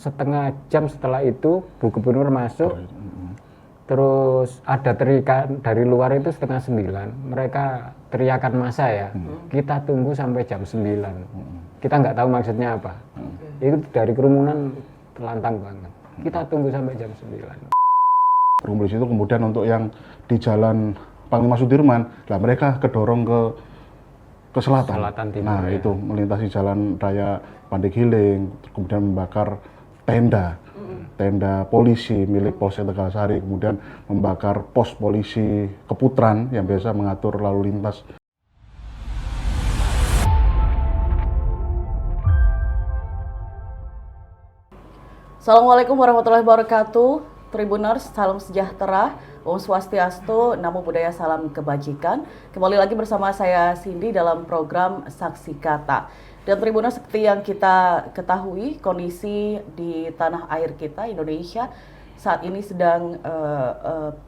setengah jam setelah itu Bu Gubernur masuk. Terus ada teriakan dari luar itu setengah 9. Mereka teriakan massa ya. Kita tunggu sampai jam 9. Kita nggak tahu maksudnya apa. Itu dari kerumunan telantang banget. Kita tunggu sampai jam 9. Berkumpul di situ, kemudian untuk yang di jalan Panglima Sudirman, lah mereka kedorong ke selatan. Selatan timur, Nah, ya. itu melintasi jalan raya Pandeglang, kemudian membakar tenda polisi milik Polsek Tegalsari, kemudian membakar pos polisi Keputran yang biasa mengatur lalu lintas. Assalamualaikum warahmatullahi wabarakatuh. Tribuners, salam sejahtera, Om Swastiastu, Namo Buddhaya, salam kebajikan. Kembali lagi bersama saya Cindy dalam program Saksi Kata. Dan Tribuners, seperti yang kita ketahui, kondisi di tanah air kita, Indonesia, saat ini sedang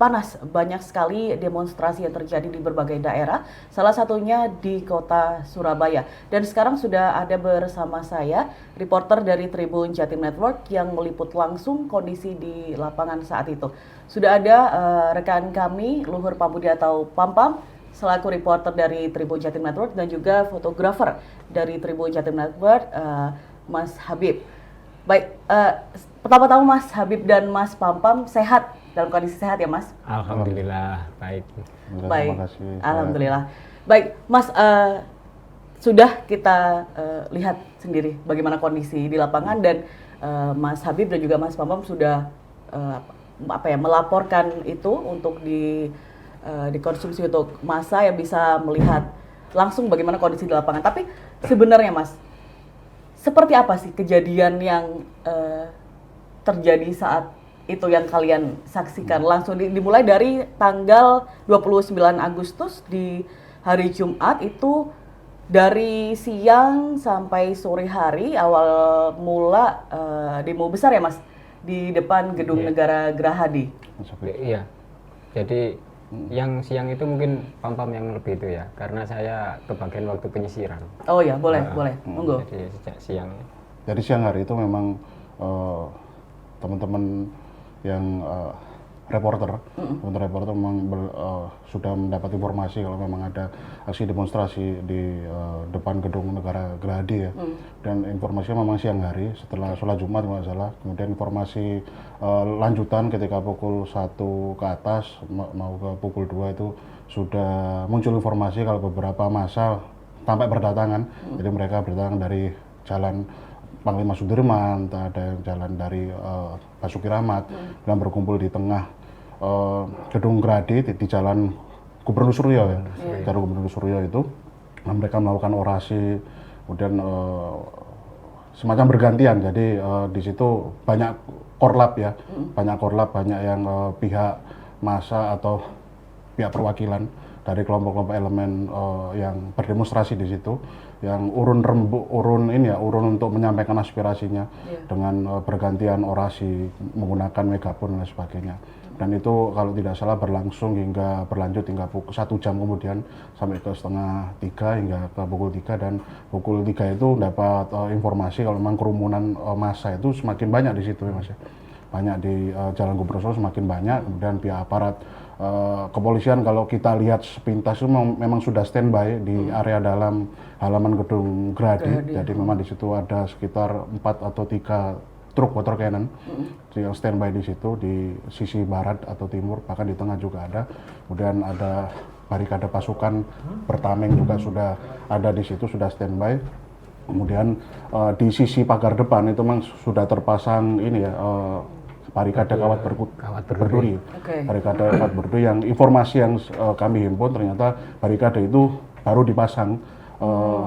panas. Banyak sekali demonstrasi yang terjadi di berbagai daerah, salah satunya di kota Surabaya. Dan sekarang sudah ada bersama saya reporter dari Tribun Jatim Network yang meliput langsung kondisi di lapangan saat itu. Sudah ada rekan kami, Luhur Pambudi atau Pampam, selaku reporter dari Tribun Jatim Network, dan juga fotografer dari Tribun Jatim Network, Mas Habib. Baik, pertama-tama Mas Habib dan Mas Pampam sehat, dalam kondisi sehat ya Mas? Alhamdulillah, baik. Baik, Terima kasih. Alhamdulillah. Baik, Mas, sudah kita lihat sendiri bagaimana kondisi di lapangan, dan Mas Habib dan juga Mas Pampam sudah melaporkan itu untuk dikonsumsi untuk massa yang bisa melihat langsung bagaimana kondisi di lapangan. Tapi sebenarnya Mas, seperti apa sih kejadian yang terjadi saat itu yang kalian saksikan langsung? Dimulai dari tanggal 29 Agustus di hari Jumat, itu dari siang sampai sore hari, awal mula demo besar ya Mas, di depan Gedung Negara Gerahadi. Iya, jadi yang siang itu mungkin Pampam yang lebih itu ya, karena saya kebagian waktu penyisiran. Oh ya, boleh, monggo. Jadi sejak siang. Jadi siang hari itu memang teman-teman yang reporter memang sudah mendapat informasi kalau memang ada aksi demonstrasi di depan Gedung Negara Gerahadi ya. Dan informasinya memang siang hari setelah sholat Jumat kalau nggak salah. Kemudian informasi lanjutan ketika pukul 1 ke atas mau ke pukul 2 itu sudah muncul informasi kalau beberapa massa tampak berdatangan. Jadi mereka berdatangan dari jalan Panglima Sudirman, ada yang jalan dari Basuki Rahmat, dan berkumpul di tengah Gedung Gerahadi di jalan Gubernur Suryo ya. Jalan Gubernur Suryo itu, mereka melakukan orasi, kemudian semacam bergantian. Jadi di situ banyak korlap ya, banyak yang pihak massa atau pihak perwakilan dari kelompok-kelompok elemen yang berdemonstrasi di situ, yang urun untuk menyampaikan aspirasinya dengan bergantian orasi menggunakan megafon dan sebagainya. Dan itu kalau tidak salah berlanjut hingga 1 jam kemudian sampai ke 2:30 hingga ke pukul 3, dan pukul 3 itu dapat informasi kalau memang kerumunan massa itu semakin banyak di situ ya Mas ya. Banyak di Jalan Gubernur Suryo semakin banyak, kemudian pihak aparat kepolisian kalau kita lihat sepintas itu memang sudah standby di area dalam halaman Gedung Gerahadi. Jadi memang di situ ada sekitar 4 atau 3 truk water cannon yang standby di situ di sisi barat atau timur, bahkan di tengah juga ada. Kemudian ada barikade pasukan bertameng juga sudah ada di situ, sudah standby. Kemudian di sisi pagar depan itu memang sudah terpasang ini ya, barikade kawat berduri. Barikade kawat berduri yang informasi yang kami himpun ternyata barikade itu baru dipasang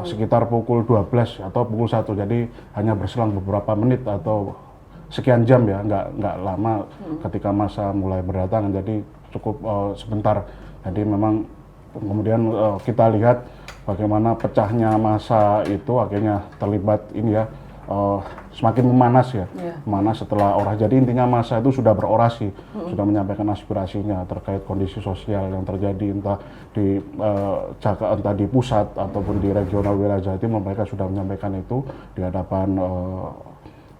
sekitar pukul 12 atau pukul 1, jadi hanya berselang beberapa menit atau sekian jam ya, nggak lama ketika massa mulai berdatangan, jadi cukup sebentar. Jadi memang kemudian kita lihat bagaimana pecahnya massa itu akhirnya terlibat ini ya, semakin memanas ya, memanas setelah orasi. Jadi intinya massa itu sudah berorasi, sudah menyampaikan aspirasinya terkait kondisi sosial yang terjadi entah di pusat ataupun di regional wilayah Jawa Timur. Mereka sudah menyampaikan itu di hadapan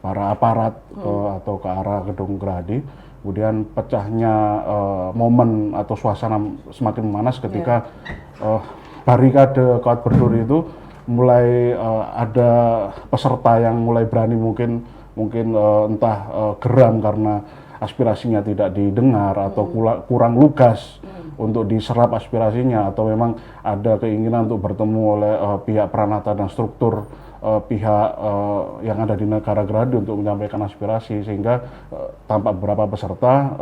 para aparat atau ke arah gedung Gerahadi. Kemudian pecahnya momen atau suasana semakin memanas ketika barikade Kawat Berduri itu mulai ada peserta yang mulai berani mungkin entah geram karena aspirasinya tidak didengar atau kurang lugas untuk diserap aspirasinya, atau memang ada keinginan untuk bertemu oleh pihak peranata dan struktur pihak yang ada di negara Gerahadi untuk menyampaikan aspirasi, sehingga tampak beberapa peserta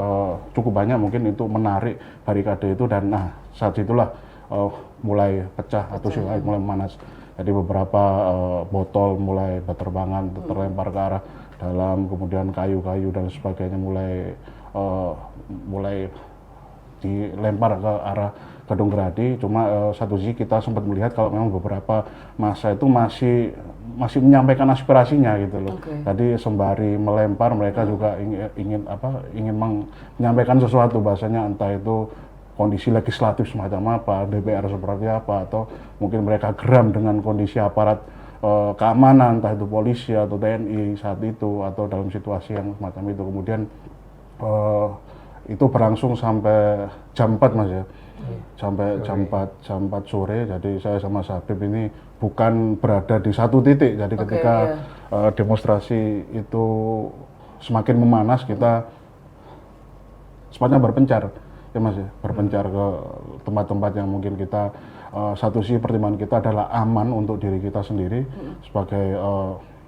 cukup banyak mungkin itu menarik barikade itu, dan saat itulah mulai pecah atau mulai memanas. Jadi beberapa botol mulai berterbangan terlempar ke arah dalam, kemudian kayu-kayu dan sebagainya mulai dilempar ke arah gedung Gerahadi. Cuma satu sisi kita sempat melihat kalau memang beberapa massa itu masih menyampaikan aspirasinya gitu loh. Jadi sembari melempar mereka juga ingin menyampaikan sesuatu, bahasanya entah itu kondisi legislatif semacam apa, DPR seperti apa, atau mungkin mereka geram dengan kondisi aparat keamanan, entah itu polisi atau TNI saat itu, atau dalam situasi yang semacam itu. Kemudian itu berlangsung sampai jam 4 Mas ya, sampai jam 4 sore. Jadi saya sama Habib ini bukan berada di satu titik, jadi ketika demonstrasi itu semakin memanas, kita sepatnya berpencar ya Mas ya, berpencar ke tempat-tempat yang mungkin kita satu sisi pertimbangan kita adalah aman untuk diri kita sendiri sebagai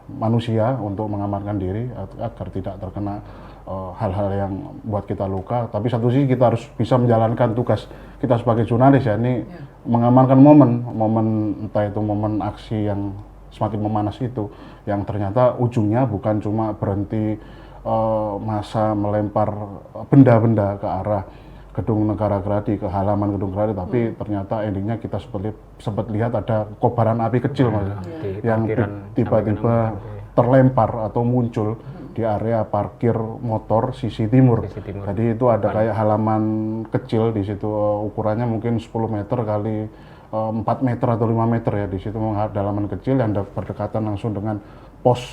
manusia, untuk mengamankan diri agar tidak terkena hal-hal yang buat kita luka. Tapi satu sisi kita harus bisa menjalankan tugas kita sebagai jurnalis ya, ini mengamankan momen entah itu momen aksi yang semakin memanas itu, yang ternyata ujungnya bukan cuma berhenti massa melempar benda-benda ke arah gedung negara Gerahadi, ke halaman gedung Gerahadi, tapi ternyata endingnya kita sempat lihat ada kobaran api kecil Mas, yang tiba-tiba terlempar atau muncul di area parkir motor sisi timur. Jadi itu ada kayak halaman kecil di situ, ukurannya mungkin 10 meter kali 4 meter atau 5 meter ya, di situ halaman kecil yang berdekatan langsung dengan pos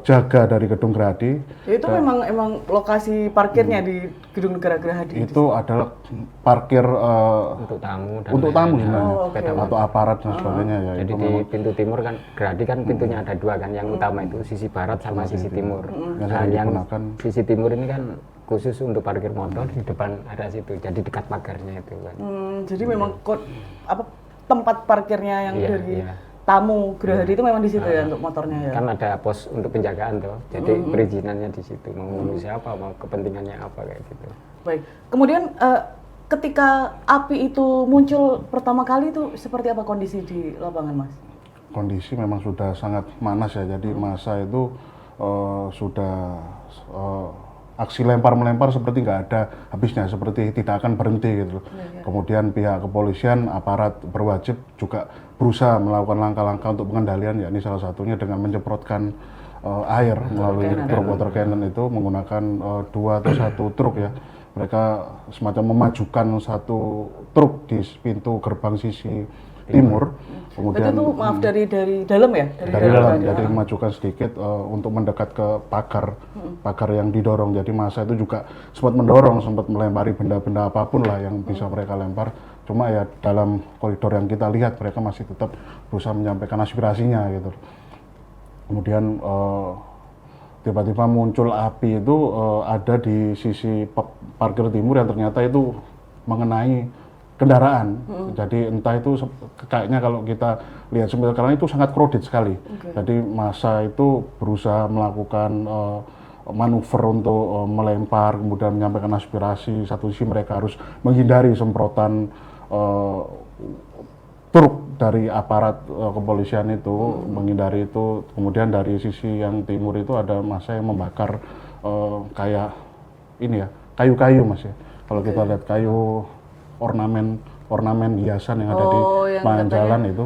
jaga dari gedung Gerahadi. Itu memang lokasi parkirnya di gedung negara Gerahadi. Itu adalah parkir untuk tamu sebenarnya, atau aparat dan sebagainya ya. Jadi di pintu timur kan Gerahadi kan pintunya ada dua kan, yang utama itu sisi barat sama sisi timur. Yang sisi timur ini kan khusus untuk parkir motor, di depan ada situ, jadi dekat pagarnya itu kan. Jadi memang tempat parkirnya yang dari tamu Gerahadi itu memang di situ ya untuk motornya ya. Kan ada pos untuk penjagaan tuh, jadi perizinannya di situ, mau ngurus siapa, mau kepentingannya apa kayak gitu. Baik, kemudian ketika api itu muncul pertama kali itu seperti apa kondisi di lapangan Mas? Kondisi memang sudah sangat panas ya, jadi massa itu sudah aksi lempar-melempar seperti nggak ada habisnya, seperti tidak akan berhenti gitu. Kemudian pihak kepolisian, aparat berwajib juga berusaha melakukan langkah-langkah untuk pengendalian, yakni salah satunya dengan menyemprotkan air melalui truk water cannon itu menggunakan 2 atau 1 truk ya. Mereka semacam memajukan 1 truk di pintu gerbang sisi timur. Kemudian itu maaf dari dalam ya? Dari dalam, jadi memajukan sedikit untuk mendekat ke pagar yang didorong. Jadi massa itu juga sempat melempari benda-benda apapun lah yang bisa mereka lempar. Cuma ya dalam koridor yang kita lihat mereka masih tetap berusaha menyampaikan aspirasinya gitu. Kemudian tiba-tiba muncul api itu ada di sisi parkir timur yang ternyata itu mengenai kendaraan. Jadi entah itu kayaknya kalau kita lihat sekarang itu sangat crowded sekali. Jadi massa itu berusaha melakukan manuver untuk melempar, kemudian menyampaikan aspirasi. Satu sisi mereka harus menghindari semprotan truk dari aparat kepolisian itu, menghindari itu. Kemudian dari sisi yang timur itu ada massa yang membakar kayak ini ya, kayu-kayu Mas ya. Kalau kita lihat kayu ornamen hiasan yang ada di sepanjang jalan itu.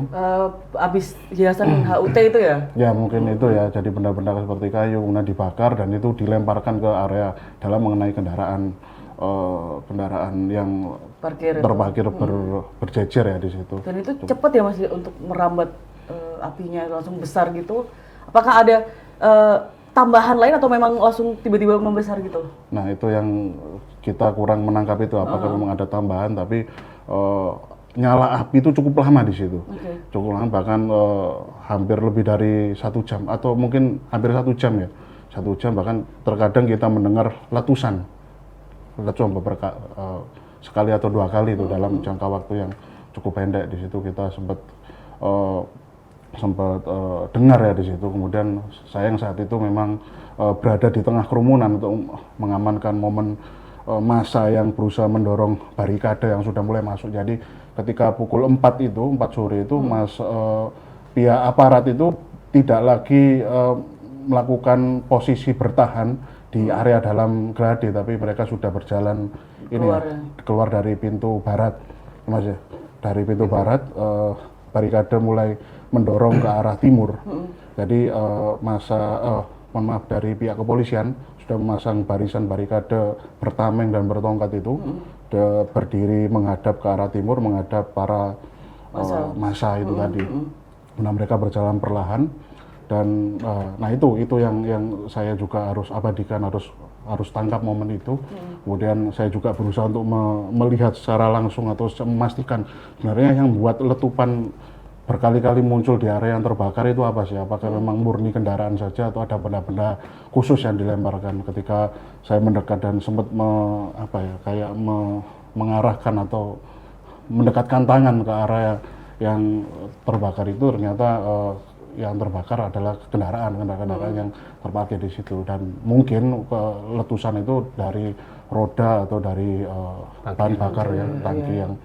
Habis hiasan HUT itu ya? Ya mungkin itu ya, jadi benda-benda seperti kayu kemudian dibakar dan itu dilemparkan ke area dalam mengenai kendaraan yang terparkir berjejer ya di situ. Dan itu cepat ya Mas untuk merambat apinya langsung besar gitu, Apakah ada tambahan lain atau memang langsung tiba-tiba membesar gitu? Nah itu yang kita kurang menangkap itu, apakah memang ada tambahan, tapi nyala api itu cukup lama di situ, cukup lama, bahkan hampir lebih dari 1 jam atau mungkin hampir 1 jam ya, 1 jam, bahkan terkadang kita mendengar letusan beberapa sekali atau 2 kali itu dalam jangka waktu yang cukup pendek. Di situ kita sempat dengar ya di situ. Kemudian sayang saat itu memang berada di tengah kerumunan untuk mengamankan momen massa yang berusaha mendorong barikade yang sudah mulai masuk. Jadi ketika pukul 4 sore itu pihak aparat itu tidak lagi melakukan posisi bertahan di area dalam Gerahadi, tapi mereka sudah berjalan keluar dari pintu barat, Mas ya. Dari pintu barat barikade mulai mendorong ke arah timur. Jadi dari pihak kepolisian sudah memasang barisan barikade bertameng dan bertongkat itu berdiri menghadap ke arah timur, menghadap para massa itu tadi. Nah, mereka berjalan perlahan dan nah itu yang saya juga harus abadikan, harus tangkap momen itu. Kemudian saya juga berusaha untuk melihat secara langsung atau memastikan sebenarnya yang membuat letupan berkali-kali muncul di area yang terbakar itu apa sih? Apakah memang murni kendaraan saja atau ada benda-benda khusus yang dilemparkan? Ketika saya mendekat dan sempat mengarahkan atau mendekatkan tangan ke area yang terbakar itu, ternyata yang terbakar adalah kendaraan yang terparkir di situ, dan mungkin letusan itu dari roda atau dari bahan bakar ya, tangki yang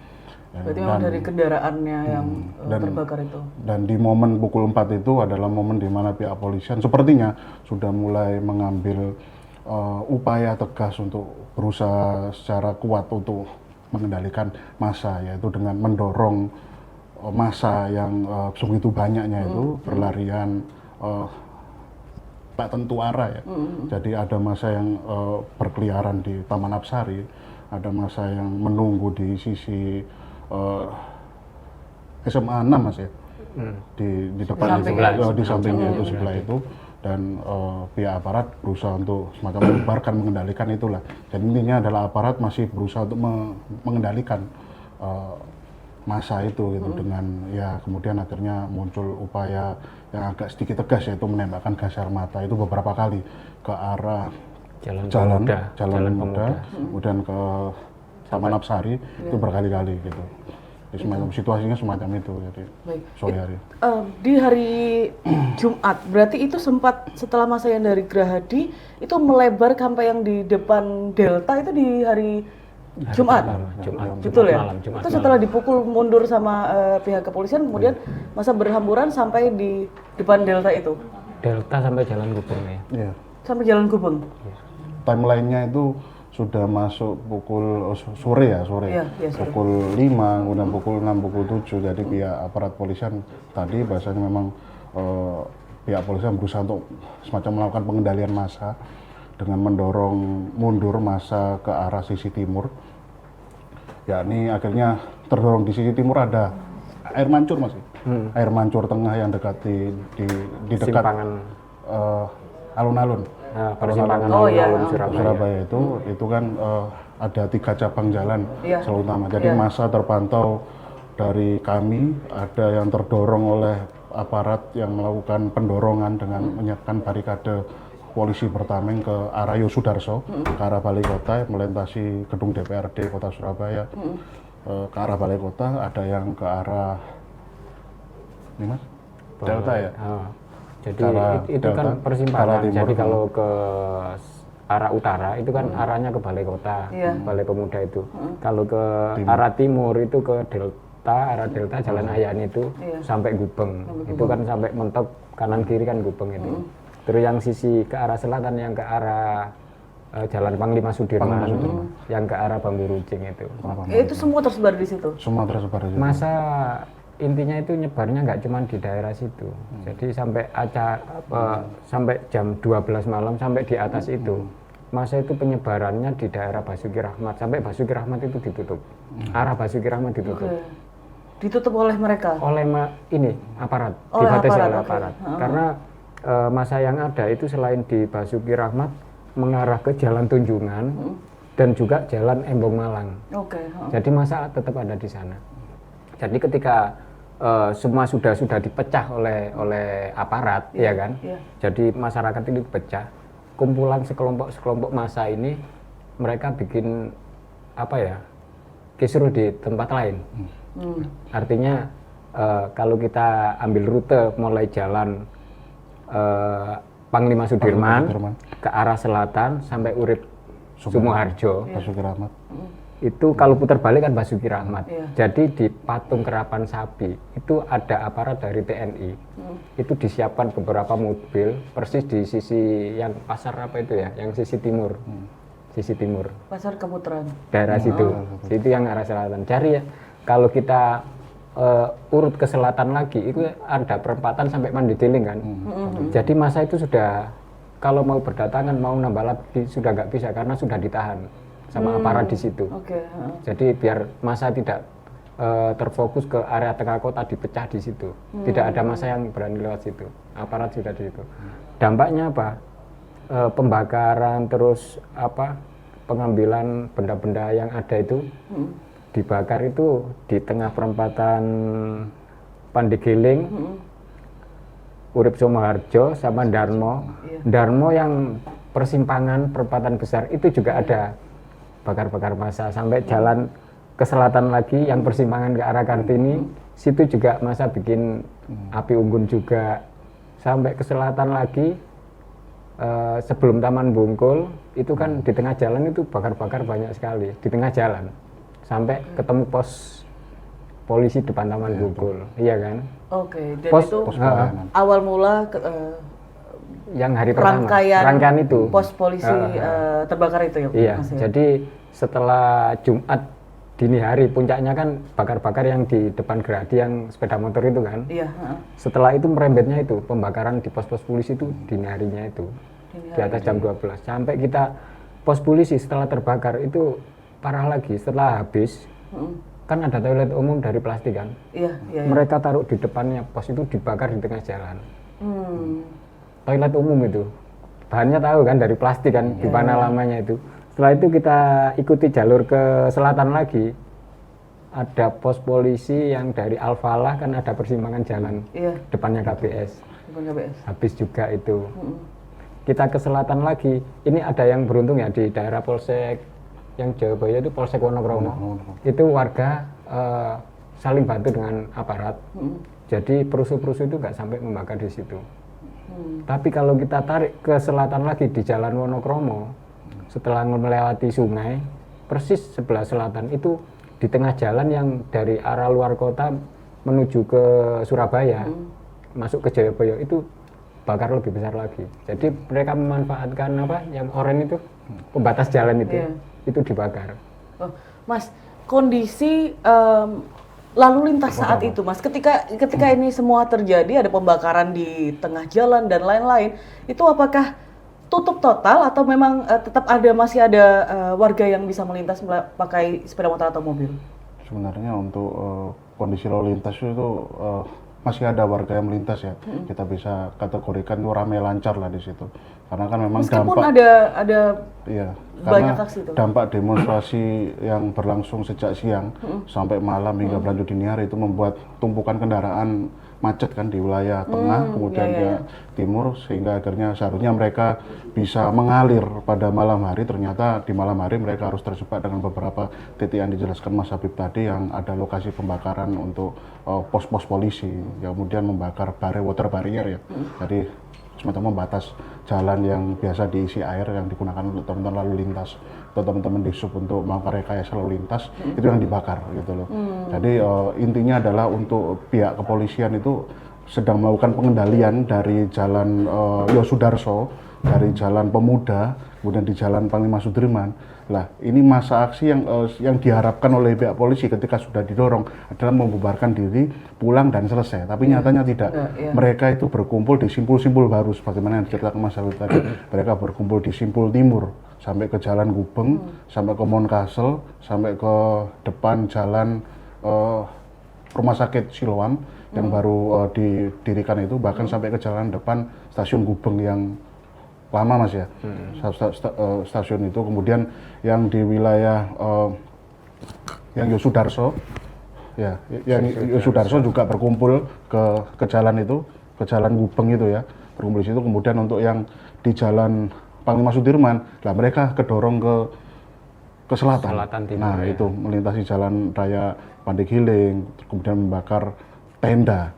berarti memang dari kendaraannya yang terbakar itu. Dan di momen pukul 4 itu adalah momen di mana pihak polisian sepertinya sudah mulai mengambil upaya tegas untuk berusaha secara kuat untuk mengendalikan massa, yaitu dengan mendorong massa yang begitu banyaknya itu berlarian tak tentu arah ya. Jadi ada massa yang berkeliaran di Taman Apsari, ada massa yang menunggu di sisi SMA 6 Mas ya, di depan di sampingnya itu sebelah itu, dan pihak aparat berusaha untuk semacam menyebarkan, mengendalikan itulah. Jadi intinya adalah aparat masih berusaha untuk mengendalikan massa itu gitu, dengan ya kemudian akhirnya muncul upaya yang agak sedikit tegas, yaitu menembakkan gas air mata itu beberapa kali ke arah Jalan Pemuda, kemudian ke Taman Apsari itu berkali-kali gitu. Jadi situasinya semacam itu. Jadi sore hari. Di hari Jumat, berarti itu sempat setelah masa yang dari Gerahadi itu melebar sampai yang di depan Delta itu di hari Jumat. Betul ya? Itu setelah dipukul mundur sama pihak kepolisian, kemudian masa berhamburan sampai di depan Delta itu. Delta sampai Jalan Gubeng ya. Iya. Sampai Jalan Gubeng. Timelinenya itu sudah masuk pukul sore. Pukul 5, kemudian pukul 6, pukul 7. Jadi pihak aparat polisian tadi bahasanya memang pihak polisian berusaha untuk semacam melakukan pengendalian massa dengan mendorong mundur massa ke arah sisi timur. Yakni akhirnya terdorong di sisi timur ada air mancur Mas. Air mancur tengah yang dekat di dekat alun-alun. Persimpangan Surabaya itu kan ada 3 cabang jalan selalu utama. Jadi massa terpantau dari kami, ada yang terdorong oleh aparat yang melakukan pendorongan dengan menyiapkan barikade polisi bertameng ke arah Yosudarso, ke arah Balai Kota, melintasi gedung DPRD Kota Surabaya, ke arah Balai Kota, ada yang ke arah ini Mas, Delta ya. Jadi itu kan persimpangan. Jadi kalau ke arah utara itu kan arahnya ke Balai Kota, Balai Pemuda itu. Kalau ke arah timur itu ke arah Delta Jalan Ayan itu sampai Gubeng. Itu kan sampai mentok kanan kiri kan Gubeng itu. Terus yang sisi ke arah selatan yang ke arah Jalan Panglima Sudirman, yang ke arah Bambu Runcing itu. Itu semua tersebar di situ. Semua tersebar di situ. Masa intinya itu nyebarnya nggak cuma di daerah situ, jadi sampai sampai jam 12 malam sampai di atas itu, masa itu penyebarannya di daerah Basuki Rahmat, sampai Basuki Rahmat itu ditutup, arah Basuki Rahmat ditutup. Ditutup oleh mereka? Oleh aparat, dibatasi oleh aparat, karena masa yang ada itu selain di Basuki Rahmat mengarah ke Jalan Tunjungan dan juga Jalan Embong Malang. Oke. Jadi masa tetap ada di sana. Jadi ketika semua sudah dipecah oleh aparat, ya kan? Iya. Jadi masyarakat ini dipecah. Kumpulan sekelompok massa ini mereka bikin apa ya? Kisruh di tempat lain. Artinya kalau kita ambil rute mulai jalan Panglima Sudirman ke arah selatan sampai Urip Sumoharjo. Basuki Rahmat. Itu kalau putar balik kan Basuki Rahmat. Iya. Jadi di patung Kerapan Sapi itu ada aparat dari TNI. Itu disiapkan beberapa mobil persis di sisi yang pasar apa itu ya, yang sisi timur. Sisi timur. Pasar Keputaran. Daerah situ. Situ yang arah selatan. Cari ya. Kalau kita urut ke selatan lagi itu ada perempatan sampai Mandailing kan. Jadi masa itu sudah kalau mau berdatangan mau nambah lagi sudah nggak bisa karena sudah ditahan sama aparat di situ. Oke. Jadi biar masa tidak terfokus ke area tengah kota dipecah di situ. Tidak ada masa yang berani lewat situ. Aparat sudah di situ. Dampaknya apa? Pembakaran terus apa? Pengambilan benda-benda yang ada itu dibakar itu di tengah perempatan Pandeglang, Urip Sumoharjo sama Darmo. Darmo yang persimpangan perempatan besar itu juga ada bakar-bakar massa sampai jalan ke selatan lagi yang persimpangan ke arah Kartini, situ juga massa bikin api unggun juga sampai ke selatan lagi sebelum Taman Bungkul itu kan di tengah jalan itu bakar-bakar banyak sekali di tengah jalan sampai ketemu pos polisi depan Taman Bungkul, iya kan? Oke, dan Pos- itu Pos pelayanan. awal mula Yang hari pertama, rangkaian itu. pos polisi terbakar itu ya, Iya, Mas ya? jadi setelah Jumat dini hari puncaknya kan bakar-bakar yang di depan Gerahadi yang sepeda motor itu kan. Iya. Setelah itu merembetnya itu pembakaran di pos-pos polisi itu dini harinya itu di atas jam 12 sampai kita pos polisi setelah terbakar itu parah lagi setelah habis kan ada toilet umum dari plastik kan. Iya. Mereka taruh di depannya pos itu dibakar di tengah jalan. Hmm. Toilet umum itu bahannya tahu kan dari plastik kan di mana lamanya itu. Setelah itu kita ikuti jalur ke selatan lagi ada pos polisi yang dari Al-Falah kan ada persimpangan jalan Iya. depannya KBS Bukan KBS. habis juga itu. Kita ke selatan lagi ini ada yang beruntung ya di daerah Polsek yang Jayabaya itu Polsek Wonokromo itu warga saling bantu dengan aparat. Jadi perusuh-perusuh itu nggak sampai membakar di situ. Tapi kalau kita tarik ke selatan lagi di Jalan Wonokromo, setelah melewati sungai, persis sebelah selatan itu di tengah jalan yang dari arah luar kota menuju ke Surabaya, masuk ke Jayabaya itu bakar lebih besar lagi. Jadi mereka memanfaatkan apa yang oranye itu pembatas jalan itu dibakar. Oh, Mas, kondisi lalu lintas saat itu, Mas, ketika ini semua terjadi, ada pembakaran di tengah jalan dan lain-lain, itu apakah tutup total atau memang masih ada warga yang bisa melintas pakai sepeda motor atau mobil? Sebenarnya untuk kondisi lalu lintas itu masih ada warga yang melintas ya. Kita bisa kategorikan itu ramai lancar lah di situ. Karena kan memang Meskipun dampak ada iya, banyak karena aksi itu. dampak demonstrasi yang berlangsung sejak siang sampai malam hingga berlanjut dini hari itu membuat tumpukan kendaraan macet kan di wilayah tengah, kemudian ke timur, sehingga akhirnya seharusnya mereka bisa mengalir pada malam hari. Ternyata di malam hari mereka harus terjebak dengan beberapa titik yang dijelaskan Mas Habib tadi, yang ada lokasi pembakaran untuk pos-pos polisi, kemudian membakar water barrier ya. Jadi semacam membatas jalan yang biasa diisi air yang digunakan untuk teman-teman lalu lintas atau teman-teman di sub untuk melakukan rekayasa lalu lintas, itu yang dibakar gitu loh. Jadi intinya adalah untuk pihak kepolisian itu sedang melakukan pengendalian dari jalan Yosudarso, dari jalan Pemuda, kemudian di jalan Panglima Sudirman. Lah, ini masa aksi yang diharapkan oleh pihak polisi ketika sudah didorong adalah membubarkan diri, pulang dan selesai. Tapi nyatanya tidak. Mereka itu berkumpul di simpul-simpul baru, sebagaimana yang diceritakan Mas Habib tadi. Mereka berkumpul di simpul timur, sampai ke Jalan Gubeng, sampai ke Mountcastle, sampai ke depan jalan Rumah Sakit Siloam yang baru didirikan itu, bahkan sampai ke jalan depan stasiun Gubeng yang lama Mas ya, stasiun itu. Kemudian yang di wilayah yang Yosudarso, ya, yang Yosudarso juga berkumpul ke jalan itu, ke jalan Gubeng itu ya, berkumpul di situ. Kemudian untuk yang di jalan Panglima Sudirman, lah mereka kedorong ke selatan. Timur, Nah ya. itu melintasi jalan raya Pandeglang, kemudian membakar tenda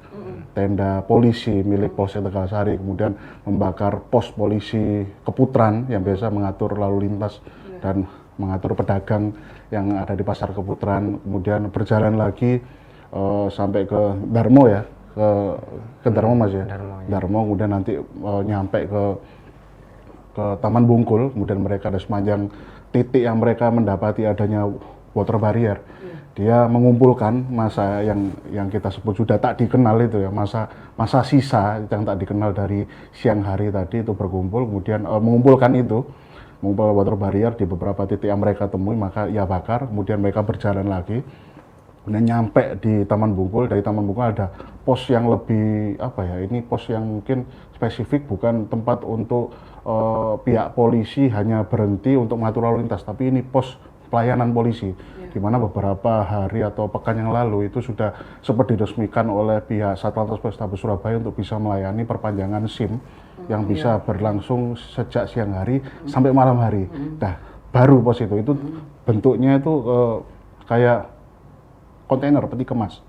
polisi milik Polsek Tegalsari, kemudian membakar pos polisi Keputran yang biasa mengatur lalu lintas dan mengatur pedagang yang ada di pasar Keputran. Kemudian berjalan lagi sampai ke Darmo ya, ke Darmo Mas ya. Darmo, kemudian nanti nyampe ke Taman Bungkul. Kemudian mereka ada sepanjang titik yang mereka mendapati adanya water barrier. Dia mengumpulkan massa yang kita sebut sudah tak dikenal itu ya, massa sisa yang tak dikenal dari siang hari tadi itu berkumpul, kemudian mengumpulkan water barrier di beberapa titik yang mereka temui, maka ia bakar. Kemudian mereka berjalan lagi dan nyampe di Taman Bungkul. Dari Taman Bungkul ada pos yang lebih ini pos yang mungkin spesifik, bukan tempat untuk pihak polisi hanya berhenti untuk mengatur lalu lintas, tapi ini pos pelayanan polisi, di mana beberapa hari atau pekan yang lalu itu sudah sempat diresmikan oleh pihak Satlantas Polrestabes Surabaya untuk bisa melayani perpanjangan SIM yang bisa berlangsung sejak siang hari sampai malam hari. Nah, baru pos itu bentuknya itu kayak kontainer peti kemas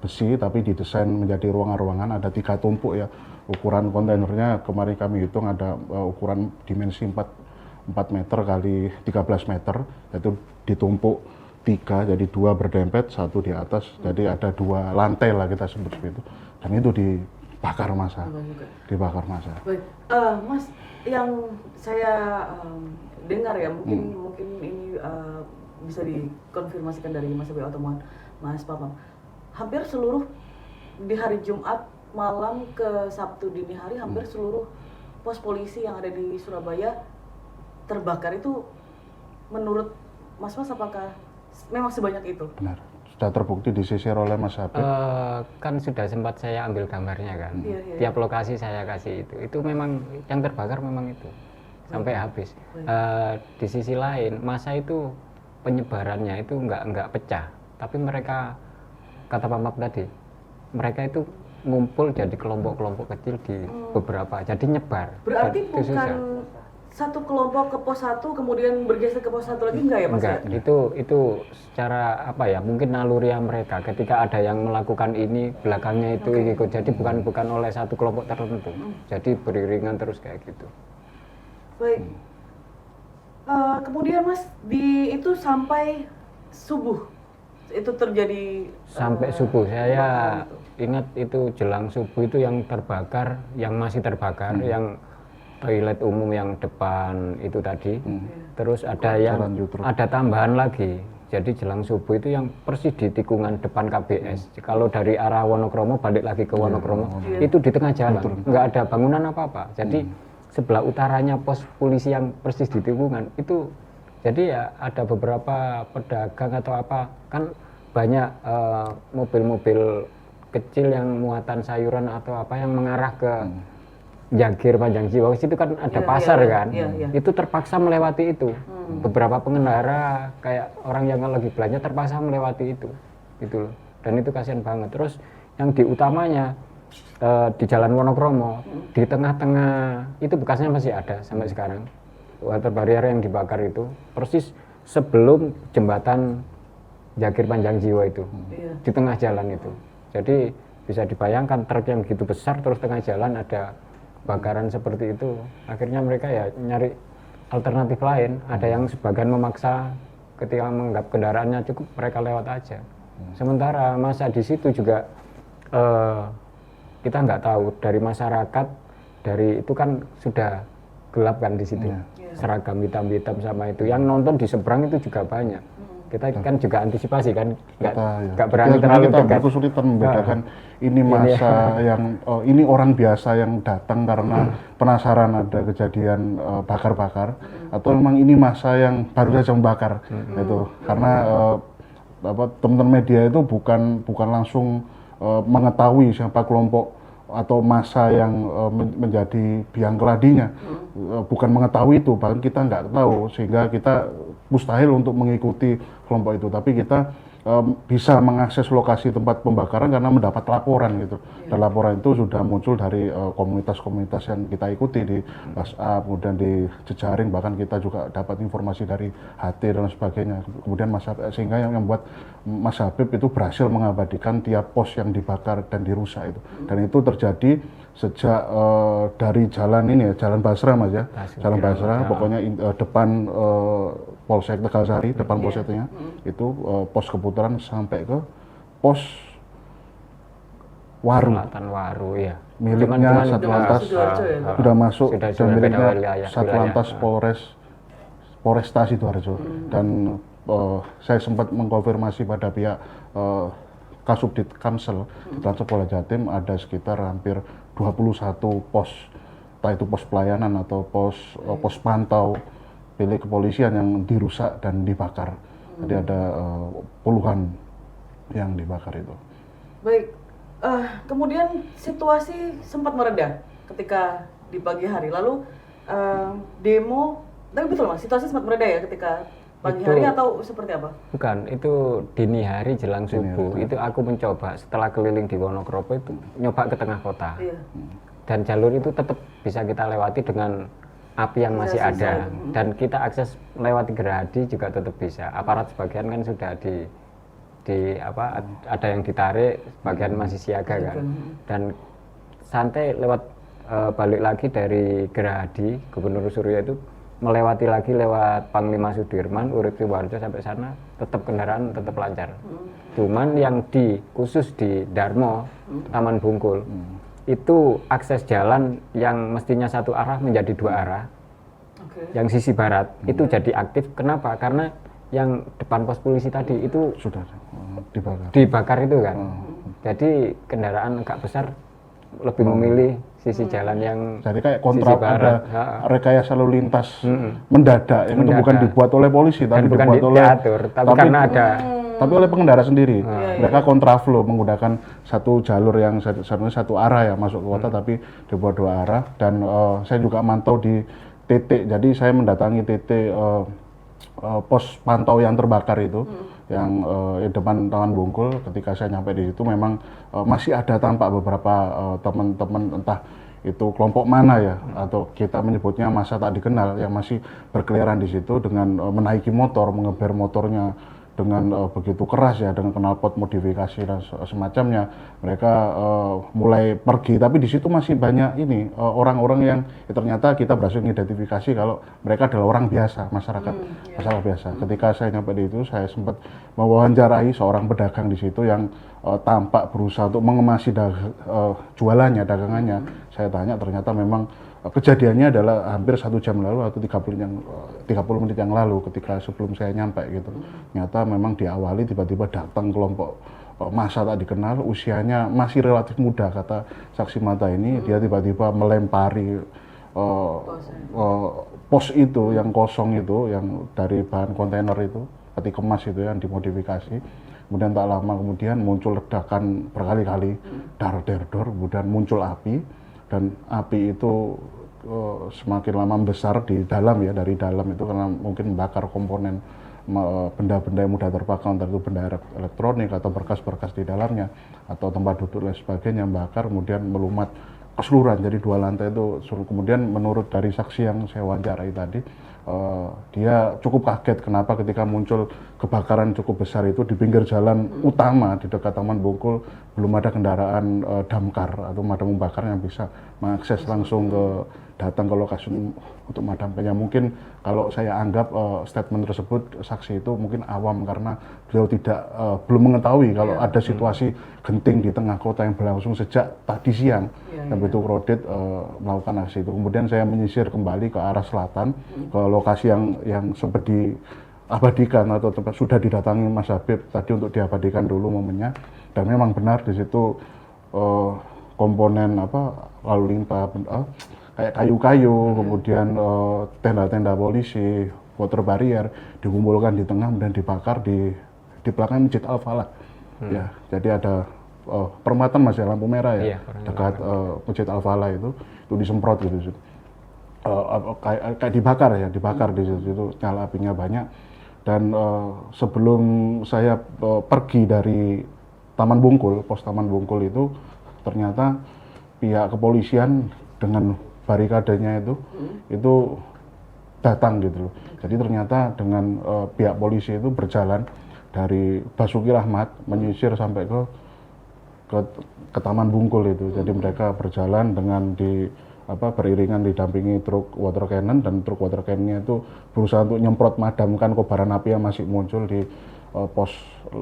besi, tapi didesain menjadi ruangan-ruangan, ada 3 tumpuk ya. Ukuran kontainernya kemarin kami hitung ada ukuran dimensi 4 meter kali 13 meter, yaitu ditumpuk 3, jadi 2 berdempet, 1 di atas, jadi ada 2 lantai lah kita sebut seperti itu, dan itu dibakar massa. Baik, Mas, yang saya dengar ya, mungkin ini bisa dikonfirmasikan dari Mas Abe atau Mas Papam, hampir seluruh di hari Jumat malam ke Sabtu dini hari, hampir seluruh pos polisi yang ada di Surabaya terbakar. Itu menurut Mas apakah memang sebanyak itu? Benar, sudah terbukti disisir oleh Mas Abe. Kan sudah sempat saya ambil gambarnya kan. Iya. Tiap lokasi saya kasih itu memang yang terbakar memang itu sampai habis. Di sisi lain massa itu penyebarannya itu nggak pecah, tapi mereka, kata Pak Mak tadi, mereka itu ngumpul jadi kelompok-kelompok kecil di beberapa, jadi nyebar. Berarti itu bukan susah. satu kelompok ke pos 1 kemudian bergeser ke pos 1 lagi, enggak ya Mas? Enggak, itu secara mungkin naluri mereka, ketika ada yang melakukan ini belakangnya itu ikut, jadi bukan oleh satu kelompok tertentu, jadi beriringan terus kayak gitu. Baik. Kemudian Mas, itu sampai subuh itu terjadi sampai subuh. Saya ingat itu jelang subuh itu yang terbakar, yang masih terbakar, yang toilet umum yang depan itu tadi. Terus ada tambahan lagi. Jadi jelang subuh itu yang persis di tikungan depan KBS. Kalau dari arah Wonokromo balik lagi ke Wonokromo, itu di tengah jalan, nggak ada bangunan apa-apa. Jadi sebelah utaranya pos polisi yang persis di tikungan itu. Jadi ya ada beberapa pedagang atau apa, kan banyak mobil-mobil kecil yang muatan sayuran atau apa yang mengarah ke Jagir Panjang Jiwa, itu kan ada pasar kan. Itu terpaksa melewati itu. Beberapa pengendara kayak orang yang lagi belanja terpaksa melewati itu gitu loh. Dan itu kasihan banget. Terus yang di utamanya di Jalan Wonokromo, di tengah-tengah itu bekasnya masih ada sampai sekarang. Water barrier yang dibakar itu persis sebelum jembatan Jagir Panjang Jiwa itu, di tengah jalan itu. Jadi bisa dibayangkan truk yang begitu besar terus tengah jalan ada bakaran seperti itu. Akhirnya mereka ya nyari alternatif lain. Ada yang sebagian memaksa ketika menganggap kendaraannya cukup mereka lewat aja. Sementara masa di situ juga kita nggak tahu dari masyarakat, dari itu kan sudah gelap kan di situ. Seragam hitam-hitam sama itu. Yang nonton di seberang itu juga banyak. Kita kan juga antisipasi kan, nggak berani terlalu dekat. Kita kesulitan membedakan ini masa yang ini orang biasa yang datang karena penasaran ada kejadian bakar-bakar, atau memang ini masa yang baru saja membakar. Itu karena teman-teman media itu bukan langsung mengetahui siapa kelompok atau massa yang menjadi biang keladinya bukan mengetahui itu, bahkan kita nggak tahu, sehingga kita mustahil untuk mengikuti kelompok itu, tapi kita bisa mengakses lokasi tempat pembakaran karena mendapat laporan gitu. Dan laporan itu sudah muncul dari komunitas-komunitas yang kita ikuti di WhatsApp, kemudian di jejaring, bahkan kita juga dapat informasi dari HT dan sebagainya. Kemudian sehingga yang membuat Mas Habib itu berhasil mengabadikan tiap pos yang dibakar dan dirusak itu. Dan itu terjadi sejak dari jalan ini ya, Jalan Basra Mas ya, Jalan Basra, pokoknya depan Polsek Tegalsari, depan polseknya itu pos Keputaran sampai ke pos Waru. Selatan Waru ya. Miliknya Satlantas sudah masuk, sudah dan miliknya wilayah. Satlantas Polresta Sidoarjo. Dan saya sempat mengkonfirmasi pada pihak Kasubdit Kamsel di Lantas Polda Jatim, ada sekitar hampir 21 pos, entah itu pos pelayanan atau pos pantau milik kepolisian yang dirusak dan dibakar. Jadi ada puluhan yang dibakar itu. Baik, kemudian situasi sempat mereda ketika di pagi hari. Lalu demo, tapi betul Mas, situasi sempat mereda ya ketika pagi hari atau seperti apa? Bukan, itu dini hari jelang subuh. Itu aku mencoba setelah keliling di Wonokropo itu nyoba ke tengah kota. Iya. Dan jalur itu tetap bisa kita lewati dengan api yang masih ada, dan kita akses lewati Gerahadi juga tetap bisa. Aparat sebagian kan sudah ada yang ditarik, sebagian masih siaga kan. Dan santai lewat balik lagi dari Gerahadi, Gubernur Suryo itu melewati lagi lewat Panglima Sudirman, Urip Sidoarjo sampai sana tetap kendaraan tetap lancar. Cuman yang khusus di Darmo, Taman Bungkul, itu akses jalan yang mestinya satu arah menjadi dua arah. Yang sisi barat itu jadi aktif. Kenapa? Karena yang depan pos polisi tadi itu Sudah dibakar itu kan. Jadi kendaraan agak besar lebih memilih sisi jalan yang jadi kayak kontra, ada rekayasa lalu lintas mendadak yang itu bukan Mendadak. dibuat oleh polisi, tapi bukan dibuat oleh diatur, tapi karena ada tapi oleh pengendara sendiri. Mereka kontraflow menggunakan satu jalur yang sebenarnya satu arah ya masuk ke kota, tapi dibuat dua arah. Dan saya juga mantau di titik, jadi saya mendatangi titik pos pantau yang terbakar itu, yang depan Taman Bungkul. Ketika saya nyampe di situ memang masih ada tampak beberapa teman-teman, entah itu kelompok mana ya, atau kita menyebutnya massa tak dikenal, yang masih berkeliaran di situ dengan menaiki motor, mengeber motornya dengan begitu keras ya, dengan knalpot modifikasi dan semacamnya. Mereka mulai pergi, tapi di situ masih banyak ini orang-orang yang ternyata kita berhasil mengidentifikasi kalau mereka adalah orang biasa, masyarakat biasa. Ketika saya nyampe di itu, saya sempat mewawancarai seorang pedagang di situ yang tampak berusaha untuk mengemasi jualannya, dagangannya. Saya tanya, ternyata memang kejadiannya adalah hampir 1 jam lalu atau 30 menit yang lalu, ketika sebelum saya nyampe gitu. Ternyata memang diawali tiba-tiba datang kelompok massa tak dikenal, usianya masih relatif muda, kata saksi mata ini. Dia tiba-tiba melempari pos itu yang kosong itu, yang dari bahan kontainer itu, peti kemas itu yang dimodifikasi. Kemudian tak lama kemudian muncul ledakan berkali-kali, dar-der-dor, kemudian muncul api. Dan api itu semakin lama membesar di dalam ya, dari dalam itu karena mungkin membakar komponen benda-benda yang mudah terbakar, entah itu benda elektronik atau berkas-berkas di dalamnya atau tempat duduk dan sebagainya, membakar kemudian melumat keseluruhan. Jadi 2 lantai itu. Kemudian menurut dari saksi yang saya wawancarai tadi, dia cukup kaget kenapa ketika muncul kebakaran cukup besar itu di pinggir jalan utama di dekat Taman Bungkul belum ada kendaraan damkar atau pemadam kebakaran yang bisa mengakses langsung datang ke lokasi untuk memadamkannya. Mungkin kalau saya anggap statement tersebut, saksi itu mungkin awam karena beliau belum mengetahui kalau ada situasi genting di tengah kota yang berlangsung sejak tadi siang dan begitu krodit melakukan aksi itu. Kemudian saya menyisir kembali ke arah selatan, ke lokasi yang sempat diabadikan atau tempat sudah didatangi Mas Habib tadi untuk diabadikan dulu momennya. Dan memang benar di situ komponen lalu lintas kayak kayu-kayu, kemudian tenda-tenda polisi, water barrier dikumpulkan di tengah dan dibakar di belakang Masjid Al-Falah. Ya, jadi ada perempatan Mas ya, lampu merah ya, Iya, dekat Masjid Al-Falah itu disemprot gitu. Kayak dibakar di situ, itu nyala apinya banyak. Dan sebelum saya pergi dari Taman Bungkul, pos Taman Bungkul itu, ternyata pihak kepolisian dengan barikadenya itu datang gitu loh. Jadi ternyata dengan pihak polisi itu berjalan dari Basuki Rahmat menyisir sampai ke Taman Bungkul itu. Jadi mereka berjalan dengan beriringan didampingi truk water cannon, dan truk water cannonnya itu berusaha untuk nyemprot madamkan kobaran api yang masih muncul di pos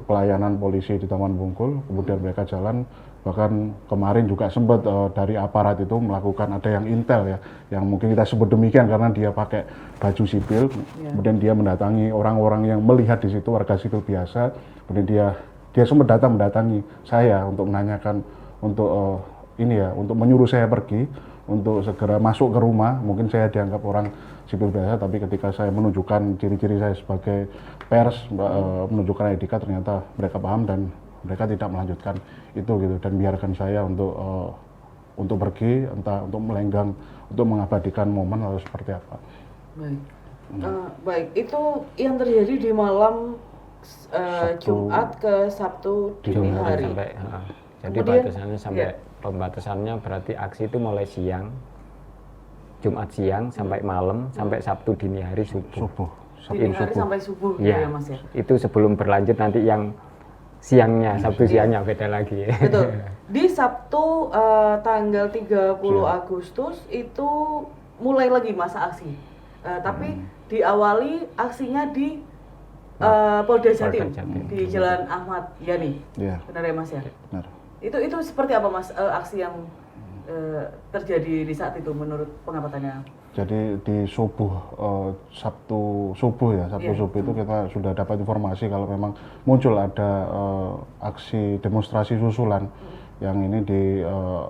pelayanan polisi di Taman Bungkul. Kemudian mereka jalan, bahkan kemarin juga sempat dari aparat itu melakukan, ada yang intel ya, yang mungkin kita sebut demikian karena dia pakai baju sipil, kemudian dia mendatangi orang-orang yang melihat di situ, warga sipil biasa, kemudian dia sempat mendatangi saya untuk menanyakan, untuk untuk menyuruh saya pergi, untuk segera masuk ke rumah. Mungkin saya dianggap orang sipil biasa, tapi ketika saya menunjukkan ciri-ciri saya sebagai pers, menunjukkan ID card, ternyata mereka paham dan mereka tidak melanjutkan itu gitu, dan biarkan saya untuk pergi, entah untuk melenggang, untuk mengabadikan momen atau seperti apa. Baik. Baik, itu yang terjadi di malam Jumat ke Sabtu dini Jumat hari. Jadi Kemudian, batasannya sampai pembatasannya berarti aksi itu mulai siang, Jumat siang sampai malam, sampai Sabtu dini hari subuh. Dini hari sampai subuh gitu Ya, ya Mas ya? itu sebelum berlanjut nanti yang siangnya, Sabtu siangnya beda lagi. Betul. Di Sabtu tanggal 30 Agustus itu mulai lagi masa aksi. Tapi diawali aksinya di Polda Jatim, di Jalan Ahmad Yani. Iya. Benar ya Mas ya? Benar. Itu seperti apa Mas aksi yang terjadi di saat itu menurut pengamatannya? Jadi di Sabtu subuh itu kita sudah dapat informasi kalau memang muncul ada aksi demonstrasi susulan yang ini dilakukan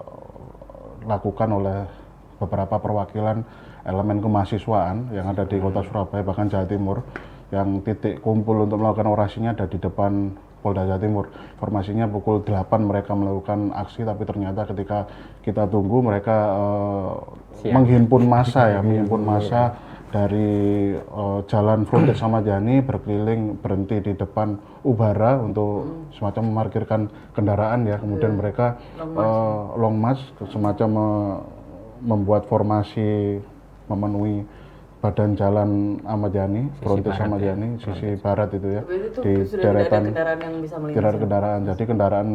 oleh beberapa perwakilan elemen kemahasiswaan yang ada di kota Surabaya, bahkan Jawa Timur, yang titik kumpul untuk melakukan orasinya ada di depan Polda Jawa Timur. Informasinya pukul 8 mereka melakukan aksi, tapi ternyata ketika kita tunggu mereka menghimpun massa dari Jalan Frontier Ahmad Yani, berkeliling, berhenti di depan Ubara untuk semacam memarkirkan kendaraan ya. Kemudian mereka long march, semacam membuat formasi memenuhi badan Jalan Ahmad Yani, Frontier Ahmad Yani, sisi barat itu ya, di deretan kendaraan yang bisa melintas. kendaraan. Jadi kendaraan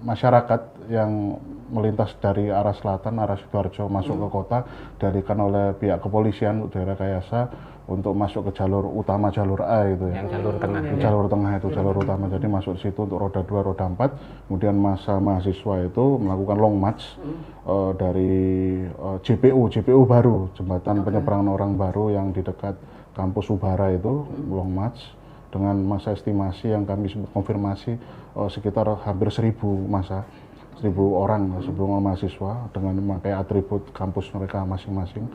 masyarakat yang melintas dari arah selatan, arah Sidoarjo masuk ke kota, dialihkan oleh pihak kepolisian daerah Kayasa untuk masuk ke jalur utama, jalur A itu ya. Yang jalur tengah. Jalur tengah itu, jalur utama. Jadi masuk situ untuk roda 2, roda 4. Kemudian massa mahasiswa itu melakukan long march dari JPU baru, jembatan penyeberangan orang baru yang di dekat kampus Ubara itu, long march dengan massa estimasi yang kami konfirmasi sekitar hampir 1.000 massa, 1.000 orang, 1.000 mahasiswa dengan memakai atribut kampus mereka masing-masing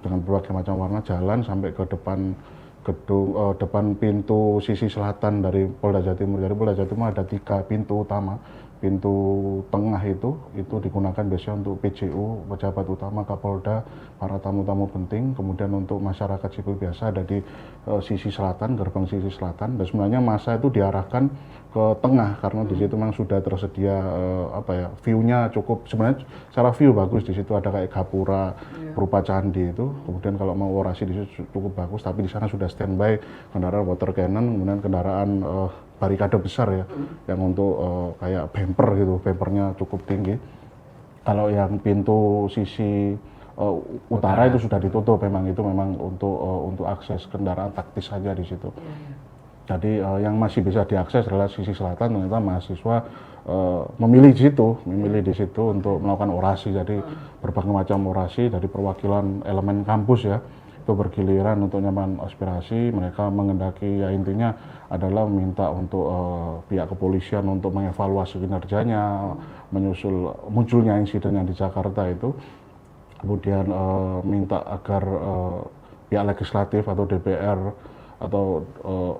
dengan berbagai macam warna, jalan sampai ke depan gedung, depan pintu sisi selatan dari Polda Jawa Timur. Dari Polda Jawa Timur ada 3 pintu utama. Pintu tengah itu digunakan biasanya untuk PJU, pejabat utama, Kapolda, para tamu-tamu penting. Kemudian untuk masyarakat sipil biasa ada di sisi selatan, gerbang sisi selatan. Dan sebenarnya massa itu diarahkan ke tengah karena di situ memang sudah tersedia view-nya cukup, sebenarnya secara view bagus. Di situ ada kayak gapura berupa candi itu. Kemudian kalau mau orasi di situ cukup bagus, tapi di sana sudah standby kendaraan water cannon, kemudian kendaraan barikade besar ya, yang untuk kayak bumper gitu, bumpernya cukup tinggi. Kalau yang pintu sisi utara itu sudah ditutup, memang itu memang untuk akses kendaraan taktis saja di situ. Jadi yang masih bisa diakses adalah sisi selatan. Ternyata mahasiswa memilih di situ untuk melakukan orasi. Jadi berbagai macam orasi dari perwakilan elemen kampus ya, itu bergiliran untuk nyaman aspirasi. Mereka mengendaki, ya intinya adalah meminta untuk pihak kepolisian untuk mengevaluasi kinerjanya, menyusul munculnya insiden yang di Jakarta itu. Kemudian minta agar pihak legislatif atau DPR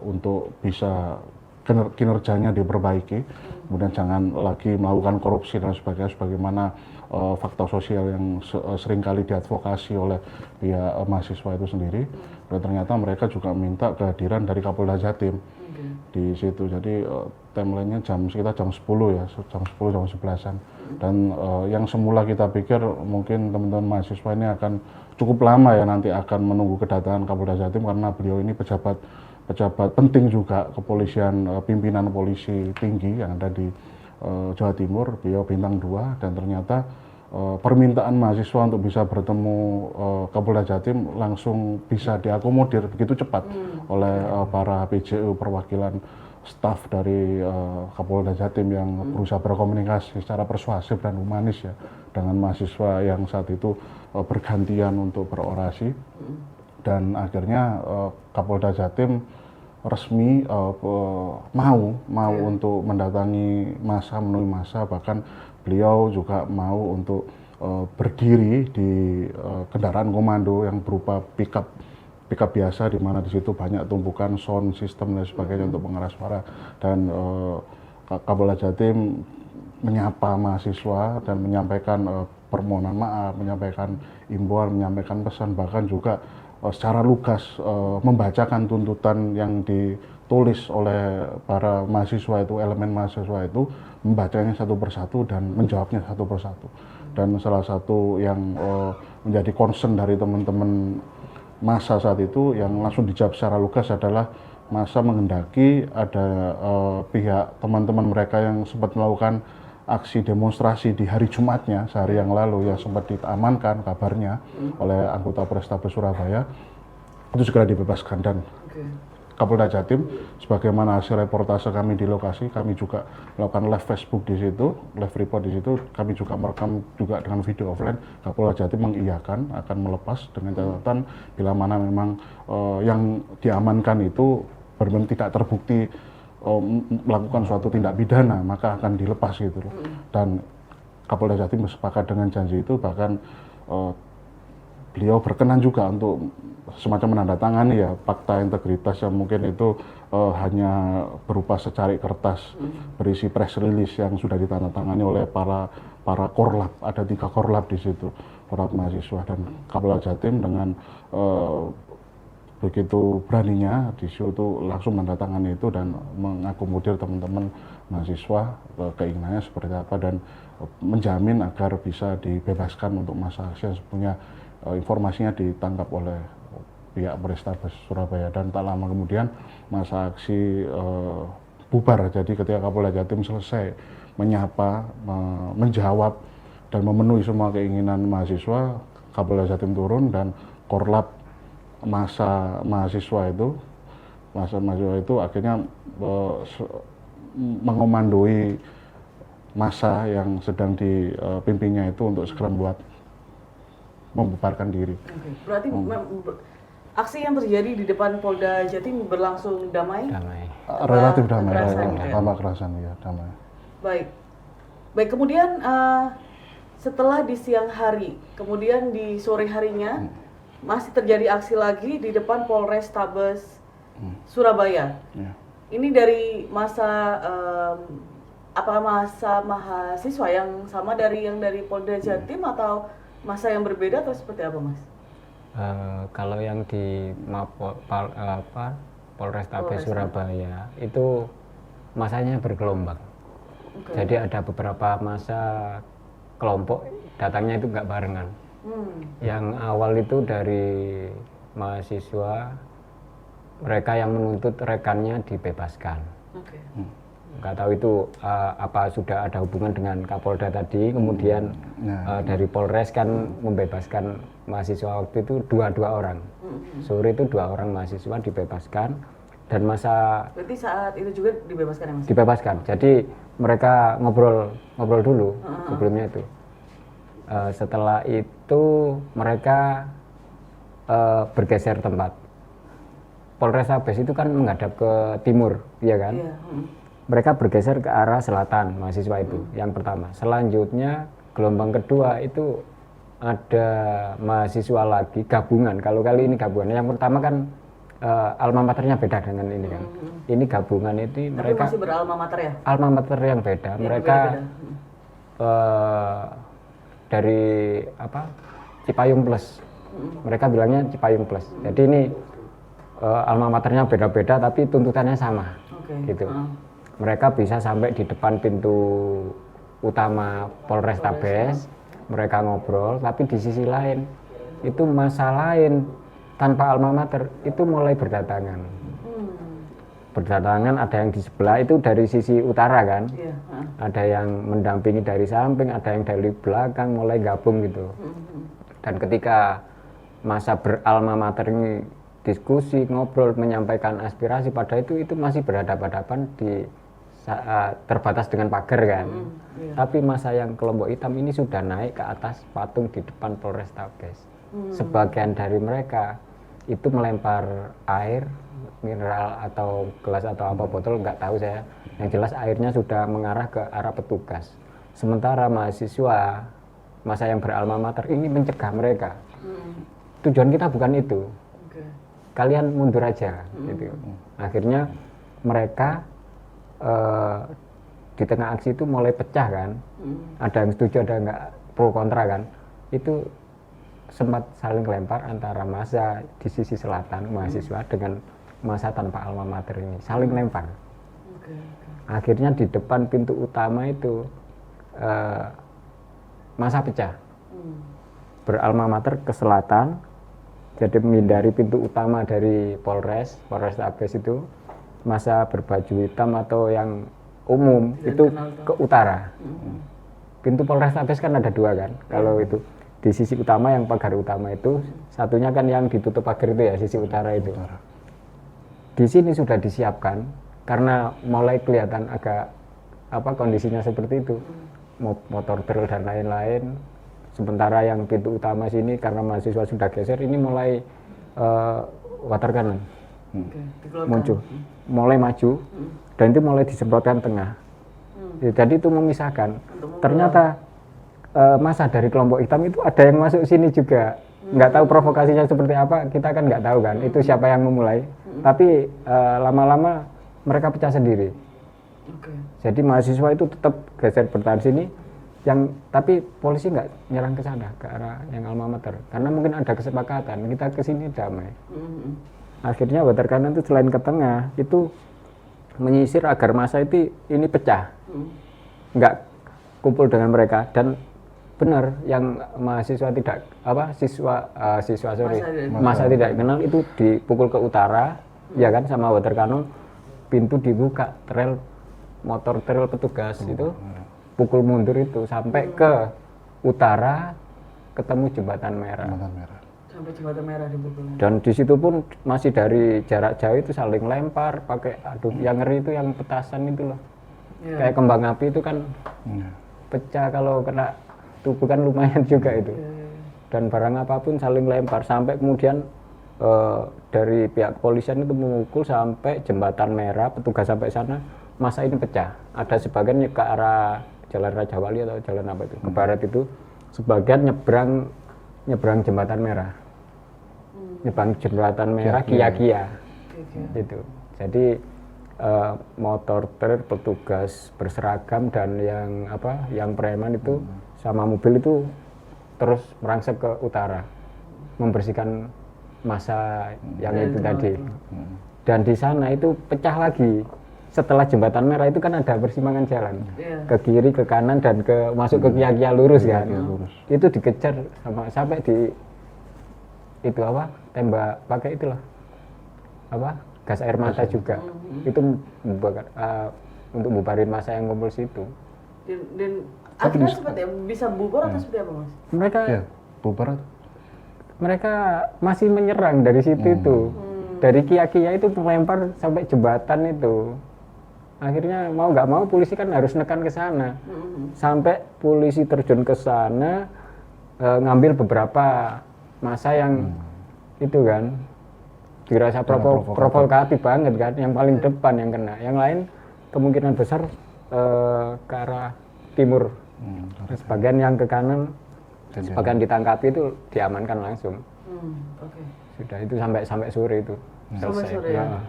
untuk bisa kinerjanya diperbaiki, kemudian jangan lagi melakukan korupsi dan sebagainya, sebagaimana fakta sosial yang seringkali diadvokasi oleh pihak mahasiswa itu sendiri. Dan ternyata mereka juga minta kehadiran dari Kapolda Jatim di situ. Jadi timelinenya sekitar jam 10 ya, jam 10 jam 11-an. Dan yang semula kita pikir mungkin teman-teman mahasiswa ini akan cukup lama ya nanti akan menunggu kedatangan Kapolda Jatim, karena beliau ini pejabat penting juga kepolisian, pimpinan polisi tinggi yang ada di Jawa Timur, beliau bintang 2, dan ternyata permintaan mahasiswa untuk bisa bertemu Kapolda Jatim langsung bisa diakomodir begitu cepat oleh para PJU, perwakilan staf dari Kapolda Jatim yang berusaha berkomunikasi secara persuasif dan humanis ya dengan mahasiswa yang saat itu bergantian untuk berorasi. Dan akhirnya Kapolda Jatim resmi mau untuk mendatangi massa, menemui massa, bahkan beliau juga mau untuk berdiri di kendaraan komando yang berupa pickup biasa, di mana di situ banyak tumpukan sound system dan sebagainya untuk pengeras suara. Dan Kapolda Jatim menyapa mahasiswa dan menyampaikan permohonan maaf, menyampaikan imbauan, menyampaikan pesan, bahkan juga secara lugas membacakan tuntutan yang ditulis oleh para mahasiswa itu, elemen mahasiswa itu, membacanya satu persatu dan menjawabnya satu persatu. Dan salah satu yang menjadi concern dari teman-teman massa saat itu yang langsung dijawab secara lugas adalah massa menghendaki ada pihak teman-teman mereka yang sempat melakukan aksi demonstrasi di hari Jumatnya sehari yang lalu yang sempat diamankan kabarnya oleh anggota Polrestabes Surabaya itu segera dibebaskan. Dan Kapolda Jatim, sebagaimana hasil reportase kami di lokasi, kami juga melakukan live Facebook di situ, live report di situ, kami juga merekam juga dengan video offline. Kapolda Jatim mengiyakan akan melepas dengan catatan bila mana memang yang diamankan itu benar-benar tidak terbukti melakukan suatu tindak pidana, maka akan dilepas gitu loh. Dan Kapolda Jatim bersepakat dengan janji itu, bahkan beliau berkenan juga untuk semacam menandatangani ya fakta integritas yang mungkin itu hanya berupa secarik kertas berisi press release yang sudah ditandatangani oleh para korlap. Ada 3 korlap di situ, korlap mahasiswa. Dan Kapolda Jatim dengan begitu beraninya di situ langsung menandatangani itu dan mengakomodir teman-teman mahasiswa keinginannya seperti apa, dan menjamin agar bisa dibebaskan untuk masa aksi yang sebenarnya informasinya ditangkap oleh pihak Polrestabes Surabaya. Dan tak lama kemudian masa aksi bubar. Jadi ketika Kapolda Jatim selesai menyapa, menjawab dan memenuhi semua keinginan mahasiswa, Kapolda Jatim turun dan korlap mahasiswa itu akhirnya mengomandoi massa yang sedang dipimpinnya itu untuk segera membubarkan diri. Berarti aksi yang terjadi di depan Polda Jatim berlangsung damai? Relatif damai, tanpa kekerasan ya, damai. Baik, kemudian setelah di siang hari, kemudian di sore harinya masih terjadi aksi lagi di depan Polrestabes Surabaya. Ini dari masa masa mahasiswa yang sama yang dari Polda Jatim atau masa yang berbeda atau seperti apa, Mas? Kalau yang di Polrestabes Surabaya itu masanya bergelombang. Jadi ada beberapa masa kelompok datangnya itu nggak barengan. Yang awal itu dari mahasiswa, mereka yang menuntut rekannya dibebaskan. Nggak tahu itu apa sudah ada hubungan dengan Kapolda tadi, kemudian dari Polres kan membebaskan mahasiswa waktu itu dua orang. Sore itu 2 orang mahasiswa dibebaskan, dan masa... Berarti saat itu juga dibebaskan ya, Mas? Dibebaskan, jadi mereka ngobrol dulu sebelumnya itu. Setelah itu mereka bergeser tempat. Polrestabes itu kan menghadap ke timur, ya kan? Mereka bergeser ke arah selatan, mahasiswa itu yang pertama. Selanjutnya gelombang kedua itu ada mahasiswa lagi gabungan. Kalau kali ini gabungan. Yang pertama kan alma maternya beda dengan ini kan. Ini gabungan itu Tapi mereka masih beralma mater ya? alma mater yang beda. Yang Mereka berbeda-beda. dari apa Cipayung Plus. Mereka bilangnya Cipayung Plus. Jadi ini alma maternya beda-beda tapi tuntutannya sama. Oke. Gitu. Mereka bisa sampai di depan pintu utama Polrestabes, mereka ngobrol, tapi di sisi lain itu masa lain tanpa alma mater itu mulai berdatangan. Berdatangan ada yang di sebelah itu dari sisi utara kan, Iya. ada yang mendampingi dari samping, ada yang dari belakang mulai gabung gitu. Dan ketika masa beralma mater ini diskusi, ngobrol, menyampaikan aspirasi, pada itu masih berhadapan-hadapan di terbatas dengan pagar kan. Tapi masa yang kelompok hitam ini sudah naik ke atas patung di depan Polrestabes. Sebagian dari mereka itu melempar air, mineral atau gelas atau apa botol nggak tahu saya. Yang jelas airnya sudah mengarah ke arah petugas. Sementara mahasiswa masa yang beralma mater ini mencegah mereka. Tujuan kita bukan itu. Kalian mundur aja gitu. Akhirnya mereka di tengah aksi itu mulai pecah kan, ada yang setuju ada yang nggak, pro kontra kan, itu sempat saling lempar antara massa di sisi selatan mahasiswa dengan massa tanpa alma mater ini saling lempar. Akhirnya di depan pintu utama itu massa pecah, beralma mater ke selatan, jadi menghindari pintu utama dari Polrestabes itu. Masa berbaju hitam atau yang umum itu ke utara. Pintu Polrestabes kan ada dua kan. Kalau itu di sisi utama yang pagar utama itu, satunya kan yang ditutup pagar itu ya, sisi utara itu. Di sini sudah disiapkan karena mulai kelihatan agak kondisinya seperti itu. Motor trail dan lain-lain. Sementara yang pintu utama sini karena mahasiswa sudah geser, ini mulai water cannon. Muncul, mulai maju, dan itu mulai disemprotkan tengah. Jadi itu memisahkan. Ternyata masa dari kelompok hitam itu ada yang masuk sini juga. Nggak tahu provokasinya seperti apa, kita kan nggak tahu kan. Itu siapa yang memulai. Tapi lama-lama mereka pecah sendiri. Jadi mahasiswa itu tetap geser bertahan sini. Tapi polisi nggak nyerang ke sana, ke arah yang alma mater. Karena mungkin ada kesepakatan, kita ke sini damai. Akhirnya water cannon itu selain ke tengah itu menyisir agar massa itu ini pecah, nggak kumpul dengan mereka. Dan benar yang mahasiswa tidak massa tidak kenal itu dipukul ke utara, ya kan, sama water cannon, pintu dibuka, motor trail petugas itu pukul mundur itu sampai ke utara, ketemu jembatan merah. Sampai jembatan merah dipukul. Dan di situ pun masih dari jarak jauh itu saling lempar pakai yang ngeri itu yang petasan itu loh. Kayak kembang api itu kan pecah kalau kena tubuh kan lumayan juga itu. Dan barang apapun saling lempar sampai kemudian dari pihak kepolisian itu memukul sampai jembatan merah, petugas sampai sana, masa ini pecah. Ada sebagian ke arah Jalan Raja Wali atau jalan apa itu, ke barat itu, sebagian nyebrang jembatan merah. Nyebrang jembatan merah Kia-Kia. Gitu. Jadi motor trail petugas berseragam dan yang preman itu sama mobil itu terus merangsek ke utara, membersihkan massa yang itu tadi. Dan di sana itu pecah lagi. Setelah jembatan merah itu kan ada persimpangan jalan, ke kiri, ke kanan, dan masuk ke Kia-Kia lurus kan. Itu dikejar sampai di itu tembak pakai itulah gas air mata juga. Itu untuk bubarin massa yang kumpul situ. Dan akhirnya seperti bisa bubar atau seperti apa, Mas? Mereka bubar. Mereka masih menyerang dari situ itu. Dari Kia-Kia itu melempar sampai jembatan itu. Akhirnya mau nggak mau polisi kan harus nekan ke sana. Sampai polisi terjun ke sana, ngambil beberapa massa yang itu kan dirasa provokatif banget kan, yang paling depan yang kena. Yang lain kemungkinan besar ke arah timur. Sebagian yang ke kanan, sebagian ditangkapi itu diamankan langsung. Sudah itu sampai sore itu. Sampai Selesai. sore ya. Nah,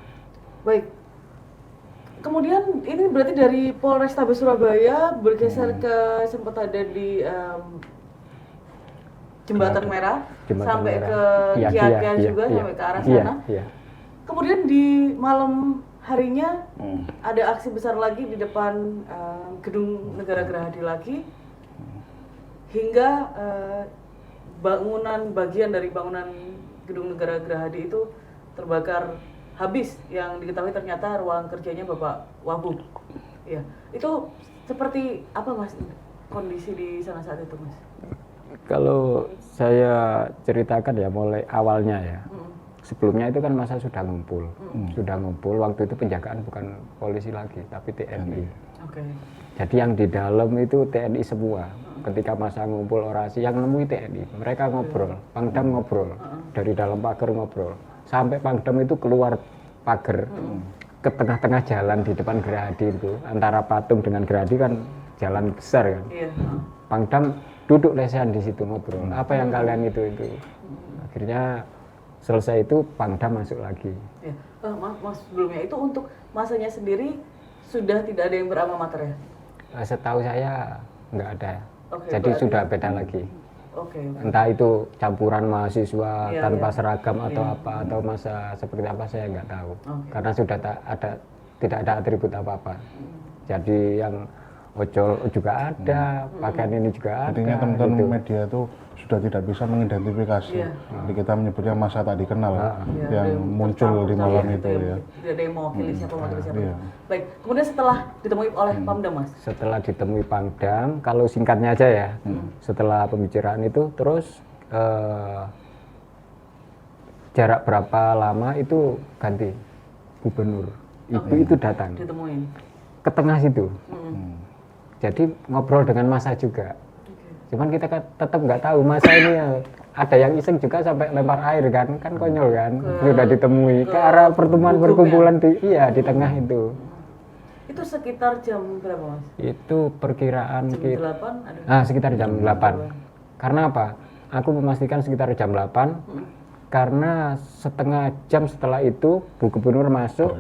Baik. Kemudian ini berarti dari Polrestabes Surabaya bergeser ke sempat ada di Jembatan Merah Jembatan sampai Merah. ke Iya, Kiaga iya, juga iya, sampai ke arah iya, sana. iya. Kemudian di malam harinya ada aksi besar lagi di depan Gedung Negara Gerahadi lagi hingga bagian dari bangunan Gedung Negara Gerahadi itu terbakar habis, yang diketahui ternyata ruang kerjanya Bapak Wahbu. Ya, itu seperti apa Mas kondisi di sana saat itu Mas? Kalau saya ceritakan ya mulai awalnya ya. Sebelumnya itu kan masa sudah ngumpul. Sudah ngumpul, waktu itu penjagaan bukan polisi lagi, tapi TNI. Oke. Jadi yang di dalam itu TNI semua. Ketika masa ngumpul orasi, yang nemui TNI. Mereka ngobrol, Pangdam ngobrol. Dari dalam pagar ngobrol. Sampai Pangdam itu keluar pagar ke tengah-tengah jalan di depan Gerahadi itu. Antara patung dengan Gerahadi kan jalan besar kan. Iya. Pangdam duduk lesehan di situ ngobrol. Apa yang kalian itu? Akhirnya selesai itu Pangdam masuk lagi. Ya. Mas sebelumnya itu untuk masanya sendiri sudah tidak ada yang beralma mater ya? Setahu saya nggak ada. Oke, Jadi berarti- sudah beda lagi. Oke. Entah itu campuran mahasiswa Iya, tanpa iya. seragam atau Iya. apa atau masa seperti apa saya nggak tahu. Oke. Karena sudah tidak ada atribut apa-apa. Jadi yang ojol juga ada, pakaian ini juga ada. Intinya teman-teman gitu. media itu sudah tidak bisa mengidentifikasi. Iya. Jadi kita menyebutnya masa tak dikenal Iya, yang ada muncul di tertampung malam kali itu yang ya. Tidak ada yang mewakili siapa mewakili siapa. Iya. Baik, kemudian setelah ditemui oleh Pamdam Mas. Setelah ditemui Pangdam, kalau singkatnya aja ya, setelah pembicaraan itu terus jarak berapa lama itu ganti gubernur. Ibu itu datang Ditemuin. ke tengah situ. Jadi ngobrol dengan masa juga. Cuman kita kan tetap nggak tahu masa ini ya, ada yang iseng juga sampai lempar air kan konyol kan. Sudah ditemui ke arah pertemuan hukum perkumpulan di tengah itu. Itu sekitar jam berapa Mas? Itu perkiraan Jam 8 ada. sekitar jam 8. Karena apa? Aku memastikan sekitar jam 8 karena setengah jam setelah itu Bu Gubernur masuk.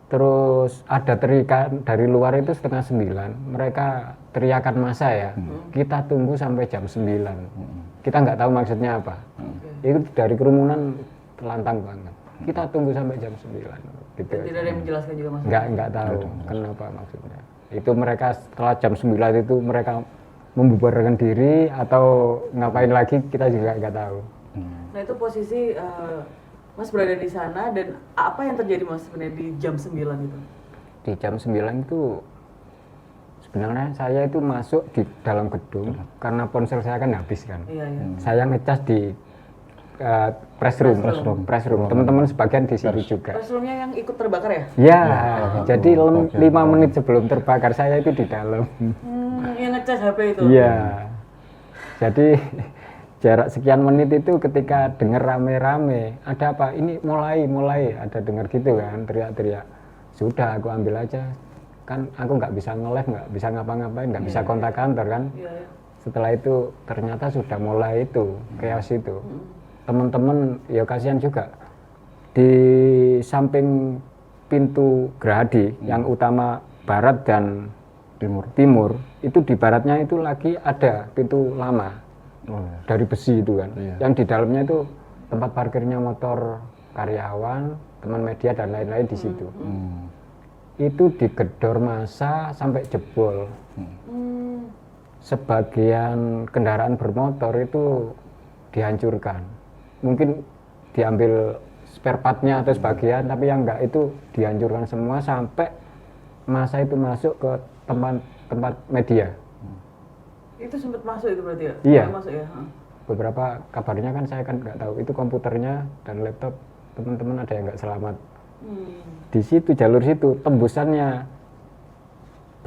Terus ada teriakan dari luar itu setengah 9. Mereka teriakan massa ya. Kita tunggu sampai jam 9. Kita nggak tahu maksudnya apa. Itu dari kerumunan telantang banget. Kita tunggu sampai jam 9. Gitu. Dan tidak ada yang menjelaskan juga Mas. Nggak tahu kenapa maksudnya. Itu mereka setelah jam 9 itu mereka membubarkan diri atau ngapain lagi kita juga nggak tahu. Nah itu posisi Mas berada di sana, dan apa yang terjadi Mas sebenarnya di jam 9 itu? Di jam 9 itu sebenarnya saya itu masuk di dalam gedung karena ponsel saya kan habis kan. Iya, iya. Saya ngecas di press room. Teman-teman sebagian di situ juga. Restroomnya yang ikut terbakar ya? Ya, jadi 5 menit sebelum terbakar saya itu di dalam. Yang ngecas HP itu? Iya. Jadi jarak sekian menit itu ketika dengar rame-rame, ada apa? Ini mulai ada dengar gitu kan, teriak-teriak. Sudah aku ambil aja. Kan aku nggak bisa nge-live, nggak bisa ngapa-ngapain, nggak bisa kontak kantor kan. Iya, iya. Setelah itu ternyata sudah mulai itu, chaos itu. Teman-teman ya kasihan juga. Di samping pintu Gerahadi yang utama barat dan timur, itu di baratnya itu lagi ada pintu lama. Dari besi itu kan, yang di dalamnya itu tempat parkirnya motor karyawan, teman media dan lain-lain di situ. Itu digedor massa sampai jebol. Sebagian kendaraan bermotor itu dihancurkan, mungkin diambil spare partnya atau sebagian, tapi yang enggak itu dihancurkan semua sampai massa itu masuk ke tempat media. Itu sempat masuk itu berarti ya? Iya. Sempat masuk ya? Beberapa kabarnya kan saya kan nggak tahu itu komputernya dan laptop teman-teman ada yang nggak selamat. Di situ jalur situ tembusannya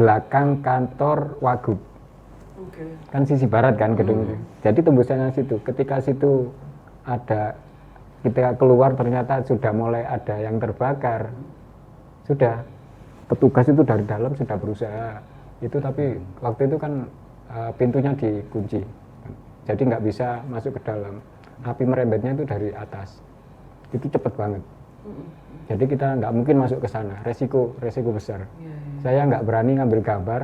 belakang kantor Wagub. Oke. Kan sisi barat kan gedung itu. Jadi tembusannya situ. Ketika situ ada kita keluar ternyata sudah mulai ada yang terbakar. Sudah petugas itu dari dalam sudah berusaha itu, tapi waktu itu kan pintunya dikunci, jadi nggak bisa masuk ke dalam. api merembetnya itu dari atas. Itu cepet banget. Jadi kita nggak mungkin masuk ke sana, resiko besar. Saya nggak berani ngambil gambar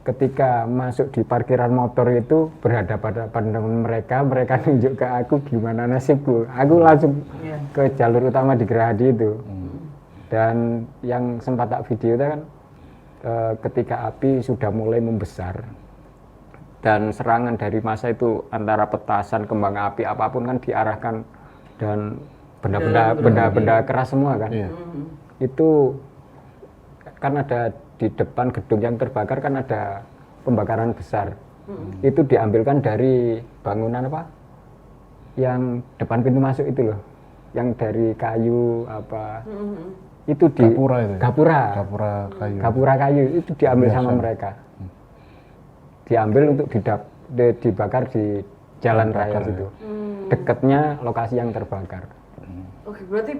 ketika masuk di parkiran motor itu berhadapan dengan mereka nunjuk ke aku gimana nasibku. Aku langsung ke jalur utama di Gerahadi itu. Dan yang sempat tak video itu kan ketika api sudah mulai membesar dan serangan dari massa itu antara petasan, kembang api apapun kan diarahkan dan benda-benda keras semua kan. Itu kan ada di depan gedung yang terbakar kan ada pembakaran besar. Itu diambilkan dari bangunan apa? Yang depan pintu masuk itu loh. Yang dari kayu apa? Itu di Gapura itu. Gapura kayu itu diambil sama mereka. Diambil untuk dibakar di jalan raya situ. Dekatnya lokasi yang terbakar. Oke, berarti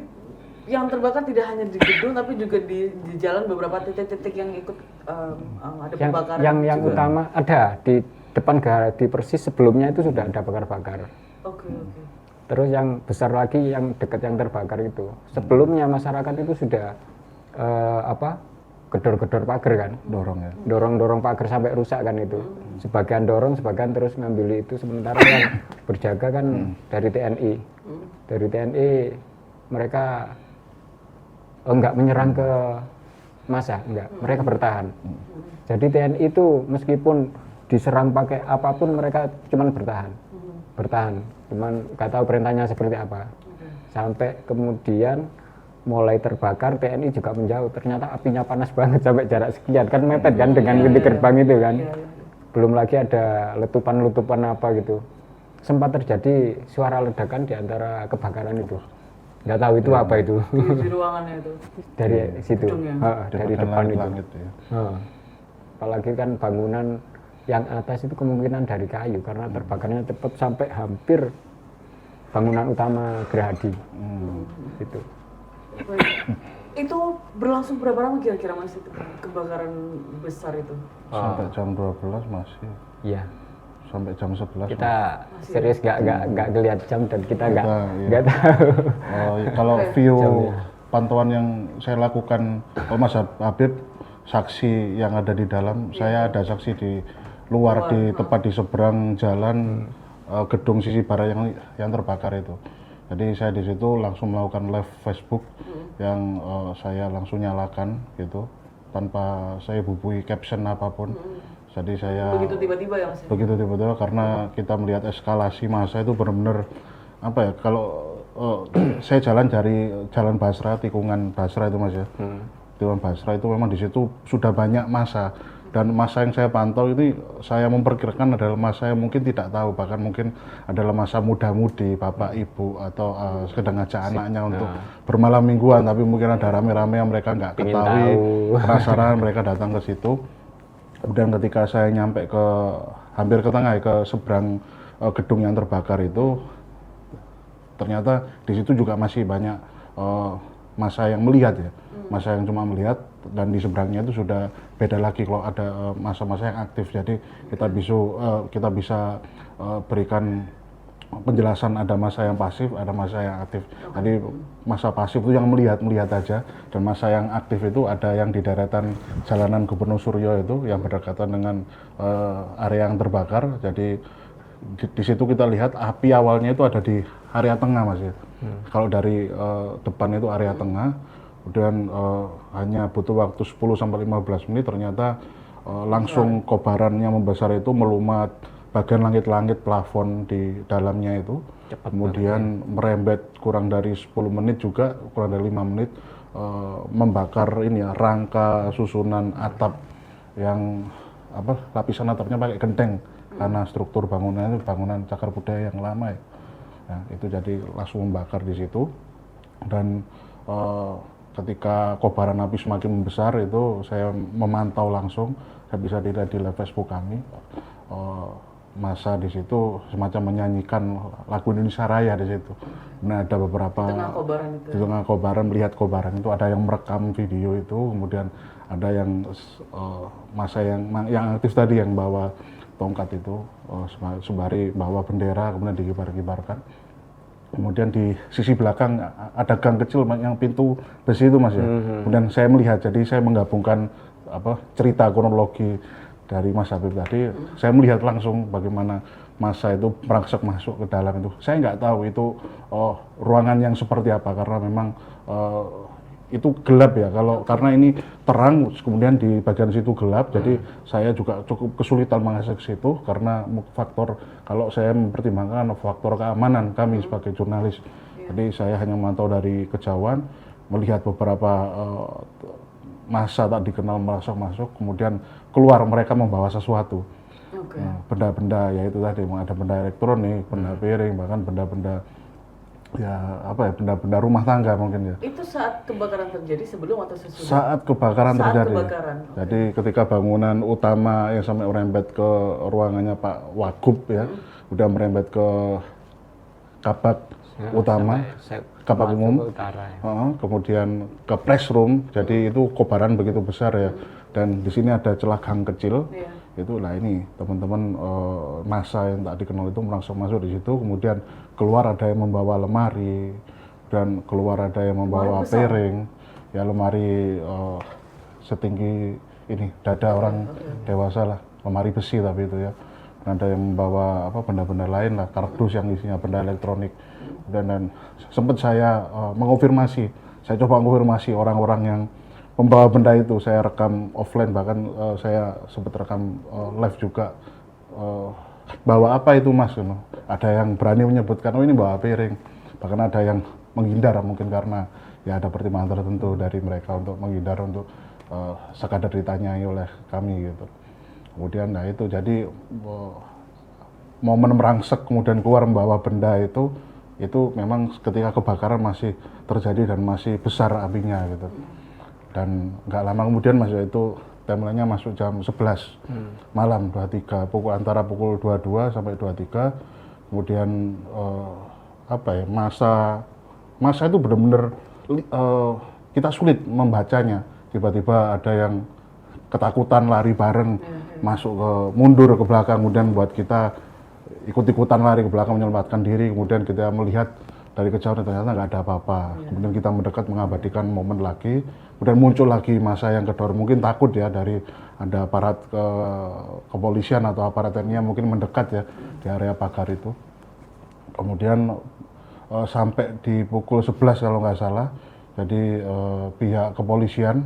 yang terbakar tidak hanya di gedung tapi juga di jalan beberapa titik-titik yang ikut ada pembakaran. Yang utama ada di depan Gerahadi persis sebelumnya itu sudah ada bakar-bakar. Oke. Terus yang besar lagi yang dekat yang terbakar itu. Sebelumnya masyarakat itu sudah gedor-gedor pagar kan. Dorong pagar sampai rusak kan itu. Sebagian dorong, sebagian terus ngambil itu. Sementara yang berjaga kan dari TNI. Dari TNI mereka enggak menyerang ke massa, enggak. Mereka bertahan. Jadi TNI itu meskipun diserang pakai apapun mereka cuman bertahan. Cuman nggak tahu perintahnya seperti apa. Sampai kemudian mulai terbakar, TNI juga menjauh. Ternyata apinya panas banget sampai jarak sekian. Kan mepet kan dengan pintu gerbang itu kan. Belum lagi ada letupan apa gitu. Sempat terjadi suara ledakan di antara kebakaran itu. Nggak tahu itu apa itu. Di ruangannya itu. Dari situ. Dari depan itu. Langit, ya. Apalagi kan bangunan yang atas itu kemungkinan dari kayu karena terbakarnya cepat sampai hampir bangunan utama Gerahadi. Itu. Itu berlangsung berapa lama kira-kira Mas itu kebakaran besar itu? Sampai jam 12 masih. Iya. Sampai jam 11. Kita serius nggak ngeliat jam dan kita nggak tahu. Kalau view pantauan yang saya lakukan, Mas Habib saksi yang ada di dalam, saya ada saksi di luar di tepat di seberang jalan gedung sisi barat yang terbakar itu. Jadi saya di situ langsung melakukan live Facebook yang saya langsung nyalakan gitu tanpa saya bubui caption apapun. Jadi saya begitu tiba-tiba ya Mas? Begitu tiba-tiba karena kita melihat eskalasi massa itu benar-benar apa ya, kalau saya jalan dari Jalan Basra, tikungan Basra itu Mas ya. Tikungan Basra itu memang di situ sudah banyak massa. Dan masa yang saya pantau ini saya memperkirakan adalah masa yang mungkin tidak tahu, bahkan mungkin adalah masa muda-mudi, bapak ibu atau sedang ngajak anaknya untuk bermalam mingguan, tapi mungkin ada rame-rame yang mereka nggak ketahui, penasaran, mereka datang ke situ. Kemudian ketika saya nyampe ke hampir ke tengah ke seberang gedung yang terbakar itu, ternyata di situ juga masih banyak massa yang melihat ya, massa yang cuma melihat, dan di seberangnya itu sudah beda lagi kalau ada massa-massa yang aktif. Jadi kita bisa berikan penjelasan, ada massa yang pasif, ada massa yang aktif. Jadi massa pasif itu yang melihat aja, dan massa yang aktif itu ada yang di deretan jalanan Gubernur Suryo itu yang berdekatan dengan area yang terbakar. Jadi di situ kita lihat api awalnya itu ada di area tengah Mas ya. Kalau dari depan itu area tengah, kemudian hanya butuh waktu 10-15 menit ternyata langsung kobaran yang membesar itu melumat bagian langit-langit plafon di dalamnya itu. Kemudian merembet kurang dari 10 menit juga, kurang dari 5 menit membakar ini ya, rangka susunan atap yang lapisan atapnya pakai genteng karena struktur bangunannya itu bangunan cagar budaya yang lama ya. Nah, itu jadi langsung membakar di situ. Dan ketika kobaran api semakin membesar itu saya memantau langsung, saya bisa dilihat di live Facebook kami, massa di situ semacam menyanyikan lagu Indonesia Raya di situ. Nah, ada beberapa di tengah kobaran melihat kobaran itu, ada yang merekam video itu, kemudian ada yang massa yang aktif tadi yang bawa tongkat itu, sembari bawa bendera kemudian dikibar-kibarkan. Kemudian di sisi belakang ada gang kecil yang pintu besi itu Mas ya. Kemudian saya melihat, jadi saya menggabungkan cerita kronologi dari Mas Habib tadi. Saya melihat langsung bagaimana massa itu merangsek masuk ke dalam itu. Saya nggak tahu itu ruangan yang seperti apa karena memang itu gelap ya. Karena ini terang, kemudian di bagian situ gelap, jadi saya juga cukup kesulitan mengakses ke situ karena faktor, kalau saya mempertimbangkan faktor keamanan kami sebagai jurnalis. Jadi saya hanya memantau dari kejauhan, melihat beberapa massa tak dikenal masuk, kemudian keluar mereka membawa sesuatu. Benda-benda, yaitu tadi ada benda elektronik, benda piring, bahkan benda-benda benda-benda rumah tangga mungkin ya. Itu saat kebakaran terjadi sebelum atau sesudah? Saat kebakaran terjadi. Kebakaran. Jadi ketika bangunan utama yang sampai merembet ke ruangannya Pak Wagub ya, udah merembet ke kabak utama, kabak umum, kemudian ke press room. Jadi itu kobaran begitu besar ya. Dan di sini ada celah gang kecil. Itulah ini teman-teman massa yang tak dikenal itu langsung masuk di situ, kemudian keluar ada yang membawa lemari dan keluar ada yang membawa piring, ya lemari setinggi ini dada orang dewasa lah, lemari besi tapi itu ya. Dan ada yang membawa benda-benda lain lah, kardus yang isinya benda elektronik. Dan sempat saya mengonfirmasi, saya coba mengonfirmasi orang-orang yang membawa benda itu, saya rekam offline, bahkan saya sempat rekam live juga. Bawa apa itu Mas? Ada yang berani menyebutkan, oh ini bawa piring. Bahkan ada yang menghindar mungkin karena ya ada pertimbangan tertentu dari mereka untuk menghindar, untuk sekadar ditanyai oleh kami gitu. Kemudian nah itu jadi momen merangsek kemudian keluar membawa benda itu memang ketika kebakaran masih terjadi dan masih besar apinya gitu. Dan nggak lama kemudian itu timelinenya masuk jam 11 malam 23, antara pukul 22 sampai 23. Kemudian masa itu benar-benar kita sulit membacanya. Tiba-tiba ada yang ketakutan lari bareng masuk mundur ke belakang, kemudian buat kita ikut-ikutan lari ke belakang menyelamatkan diri. Kemudian kita melihat dari kejauhan ternyata nggak ada apa-apa. Kemudian kita mendekat mengabadikan momen lagi. Kemudian muncul lagi massa yang kedor, mungkin takut ya dari ada aparat kepolisian atau aparat TNI yang mungkin mendekat ya di area pagar itu. Kemudian sampai di pukul 11 kalau nggak salah, jadi pihak kepolisian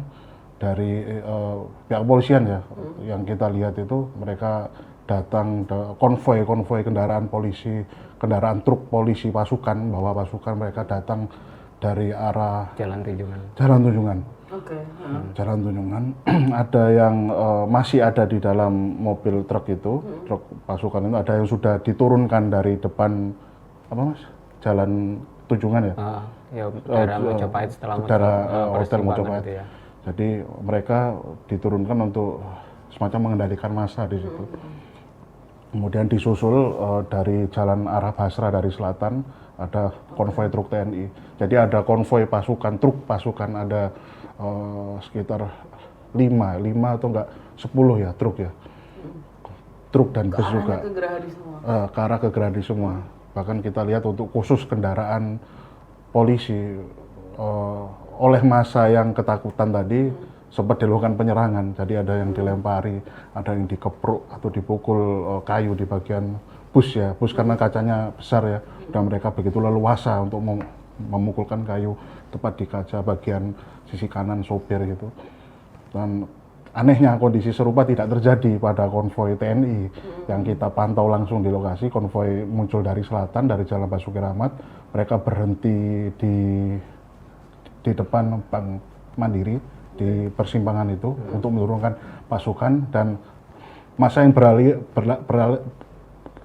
ya yang kita lihat itu mereka datang konvoy kendaraan polisi, kendaraan truk polisi bawa pasukan mereka datang dari arah Jalan Tunjungan. Jalan Tunjungan. Ada yang masih ada di dalam mobil truk itu, truk pasukan itu, ada yang sudah diturunkan dari depan Jalan Tunjungan ya. Ya, daerah Mojopahit setelah Hotel Mojopahit. Gitu ya. Jadi mereka diturunkan untuk semacam mengendalikan massa di situ. Kemudian disusul dari jalan arah Basra dari selatan ada konvoy truk TNI. Jadi ada konvoy pasukan, truk pasukan ada sekitar 5 atau enggak 10 ya truk ya. Truk dan bus juga. Ke arah ke Gerahadi semua. Bahkan kita lihat untuk khusus kendaraan polisi oleh massa yang ketakutan tadi sempat dilakukan penyerangan. Jadi ada yang dilempari, ada yang dikepruk atau dipukul kayu di bagian bus ya. Bus karena kacanya besar ya, dan mereka begitu leluasa untuk memukulkan kayu tepat di kaca bagian sisi kanan sopir gitu. Dan anehnya kondisi serupa tidak terjadi pada konvoy TNI yang kita pantau langsung di lokasi. Konvoy muncul dari selatan, dari Jalan Basuki Rahmat. Mereka berhenti di depan Bank Mandiri di persimpangan itu untuk menurunkan pasukan, dan massa yang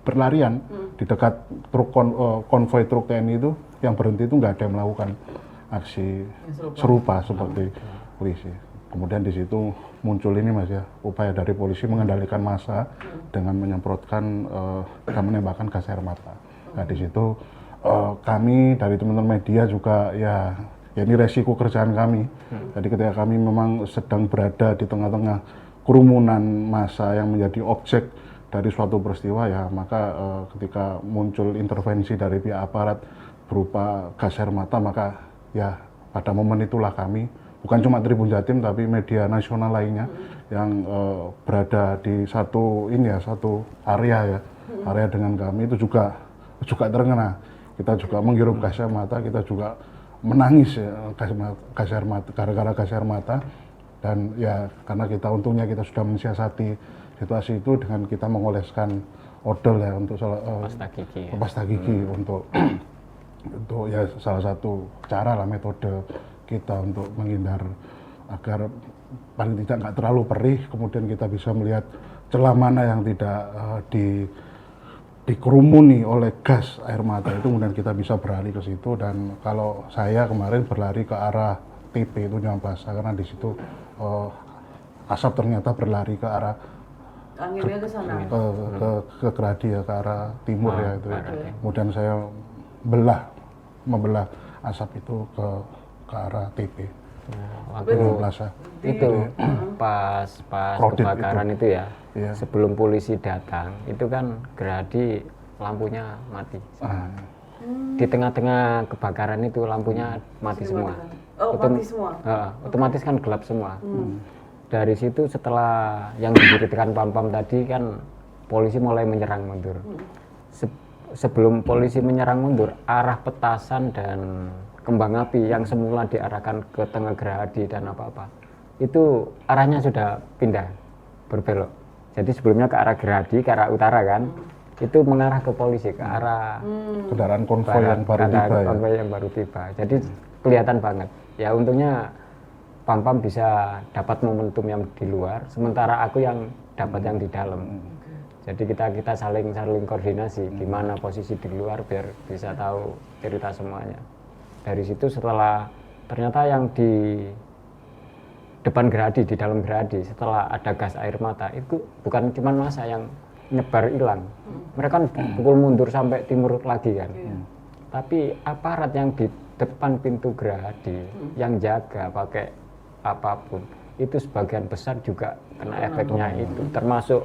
berlarian di dekat truk konvoy truk TNI itu yang berhenti itu nggak ada yang melakukan aksi serupa seperti polisi. Kemudian di situ muncul ini Mas ya, upaya dari polisi mengendalikan massa dengan menyemprotkan dan menembakkan gas air mata. Nah di situ kami dari teman-teman media juga ya ini resiko kerjaan kami. Jadi ketika kami memang sedang berada di tengah-tengah kerumunan massa yang menjadi objek dari suatu peristiwa ya, maka ketika muncul intervensi dari pihak aparat berupa gas air mata, maka ya pada momen itulah kami, bukan cuma Tribun Jatim tapi media nasional lainnya yang berada di satu area dengan kami itu juga terkena. Kita juga menghirup gas air mata, kita juga menangis ya, gas air mata, gara-gara gas air mata. Dan ya karena untungnya kita sudah mensiasati situasi itu dengan kita mengoleskan odol ya untuk pasta gigi untuk ya salah satu cara lah, metode kita untuk menghindar agar paling tidak nggak terlalu perih, kemudian kita bisa melihat celah mana yang tidak dikerumuni oleh gas air mata itu, kemudian kita bisa berlari ke situ. Dan kalau saya kemarin berlari ke arah TP itu Nyampasa, karena di situ asap ternyata berlari ke arah anginnya ke sana. Ke Gradi ya, ke arah timur ya itu. Kemudian saya membelah asap itu ke arah TP. Waktu itu pas kebakaran itu ya, sebelum polisi datang itu kan Gerhadi lampunya mati. Di tengah-tengah kebakaran itu lampunya mati semua. Mati semua. Otomatis kan gelap semua. Dari situ setelah yang diberitakan Pam-Pam tadi kan polisi mulai menyerang mundur. Sebelum polisi menyerang mundur, arah petasan dan kembang api yang semula diarahkan ke tengah Gerhadi dan apa-apa itu arahnya sudah pindah, berbelok. Jadi sebelumnya ke arah Gerhadi, ke arah utara kan, itu mengarah ke polisi, ke arah kendaraan konvoy yang baru tiba. Jadi kelihatan banget. Ya untungnya Pam-Pam bisa dapat momentum yang di luar, sementara aku yang dapat yang di dalam. Jadi kita saling koordinasi gimana posisi di luar biar bisa tahu cerita semuanya. Dari situ setelah ternyata yang di depan Gerhadi, di dalam Gerhadi, setelah ada gas air mata itu bukan cuma massa yang nyebar hilang. Mereka kan pukul mundur sampai timur lagi kan. Tapi aparat yang di depan pintu Gerhadi yang jaga pakai apapun itu sebagian besar juga kena efeknya itu, termasuk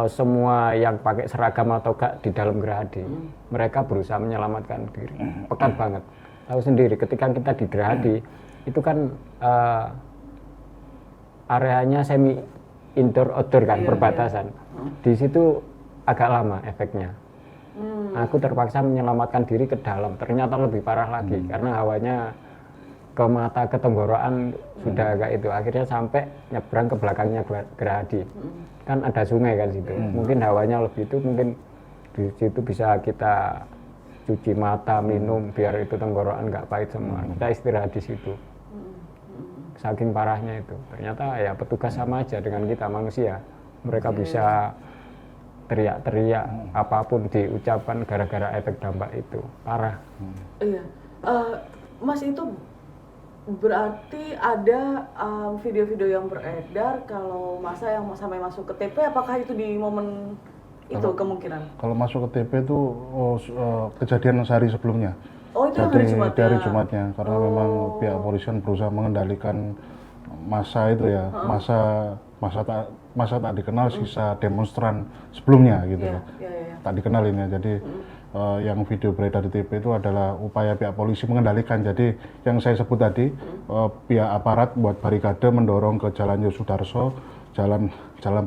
semua yang pakai seragam atau gak di dalam Gerhadi. Mereka berusaha menyelamatkan diri. Pekat banget. Tahu sendiri ketika kita di Gerhadi itu kan areanya semi indoor outdoor kan, perbatasan. Di situ agak lama efeknya. Aku terpaksa menyelamatkan diri ke dalam. Ternyata lebih parah lagi karena hawanya ke mata, ke tenggorokan sudah agak itu. Akhirnya sampai nyebrang ke belakangnya Gerhadi. Kan ada sungai kan situ. Mungkin hawanya lebih itu, mungkin di situ bisa kita cuci mata, minum biar itu tenggorokan nggak pahit semua. Kita istirahat di situ. Saking parahnya itu. Ternyata ya petugas sama aja dengan kita manusia. Mereka bisa teriak-teriak apapun diucapkan gara-gara efek dampak itu. Parah. Iya. Mas, itu berarti ada video-video yang beredar kalau masa yang sampai masuk ke TP, apakah itu di momen itu kemungkinan? Kalau masuk ke TP itu kejadian sehari sebelumnya. Oh, itu Jadi hari Jumatnya, karena memang pihak polisian berusaha mengendalikan massa itu ya, massa tak dikenal sisa demonstran sebelumnya gitu loh. Tak dikenal ini. Jadi yang video beredar di TP itu adalah upaya pihak polisi mengendalikan. Jadi yang saya sebut tadi, pihak aparat buat barikade mendorong ke Jalan Yosudarso, Jalan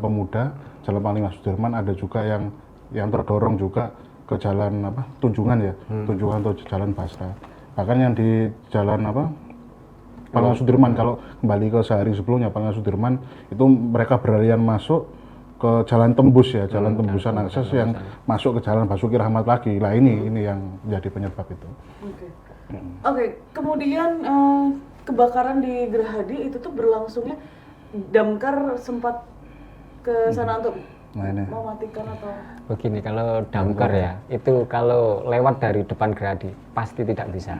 Pemuda, Jalan Panglima Sudirman, ada juga yang terdorong juga ke jalan Tunjungan ya, Tunjungan atau Jalan Basra. Bahkan yang di jalan Panglima Sudirman, kalau kembali ke sehari sebelumnya Panglima Sudirman itu mereka berlarian masuk ke jalan tembus ya, jalan tembusan akses yang masuk ke Jalan Basuki Rahmat lagi. Lah ini yang menjadi penyebab itu. Oke. Kemudian kebakaran di Gerhadi itu tuh berlangsungnya damkar sempat ke sana untuk mematikan atau? Begini, kalau damkar ya, itu kalau lewat dari depan Gerhadi pasti tidak bisa.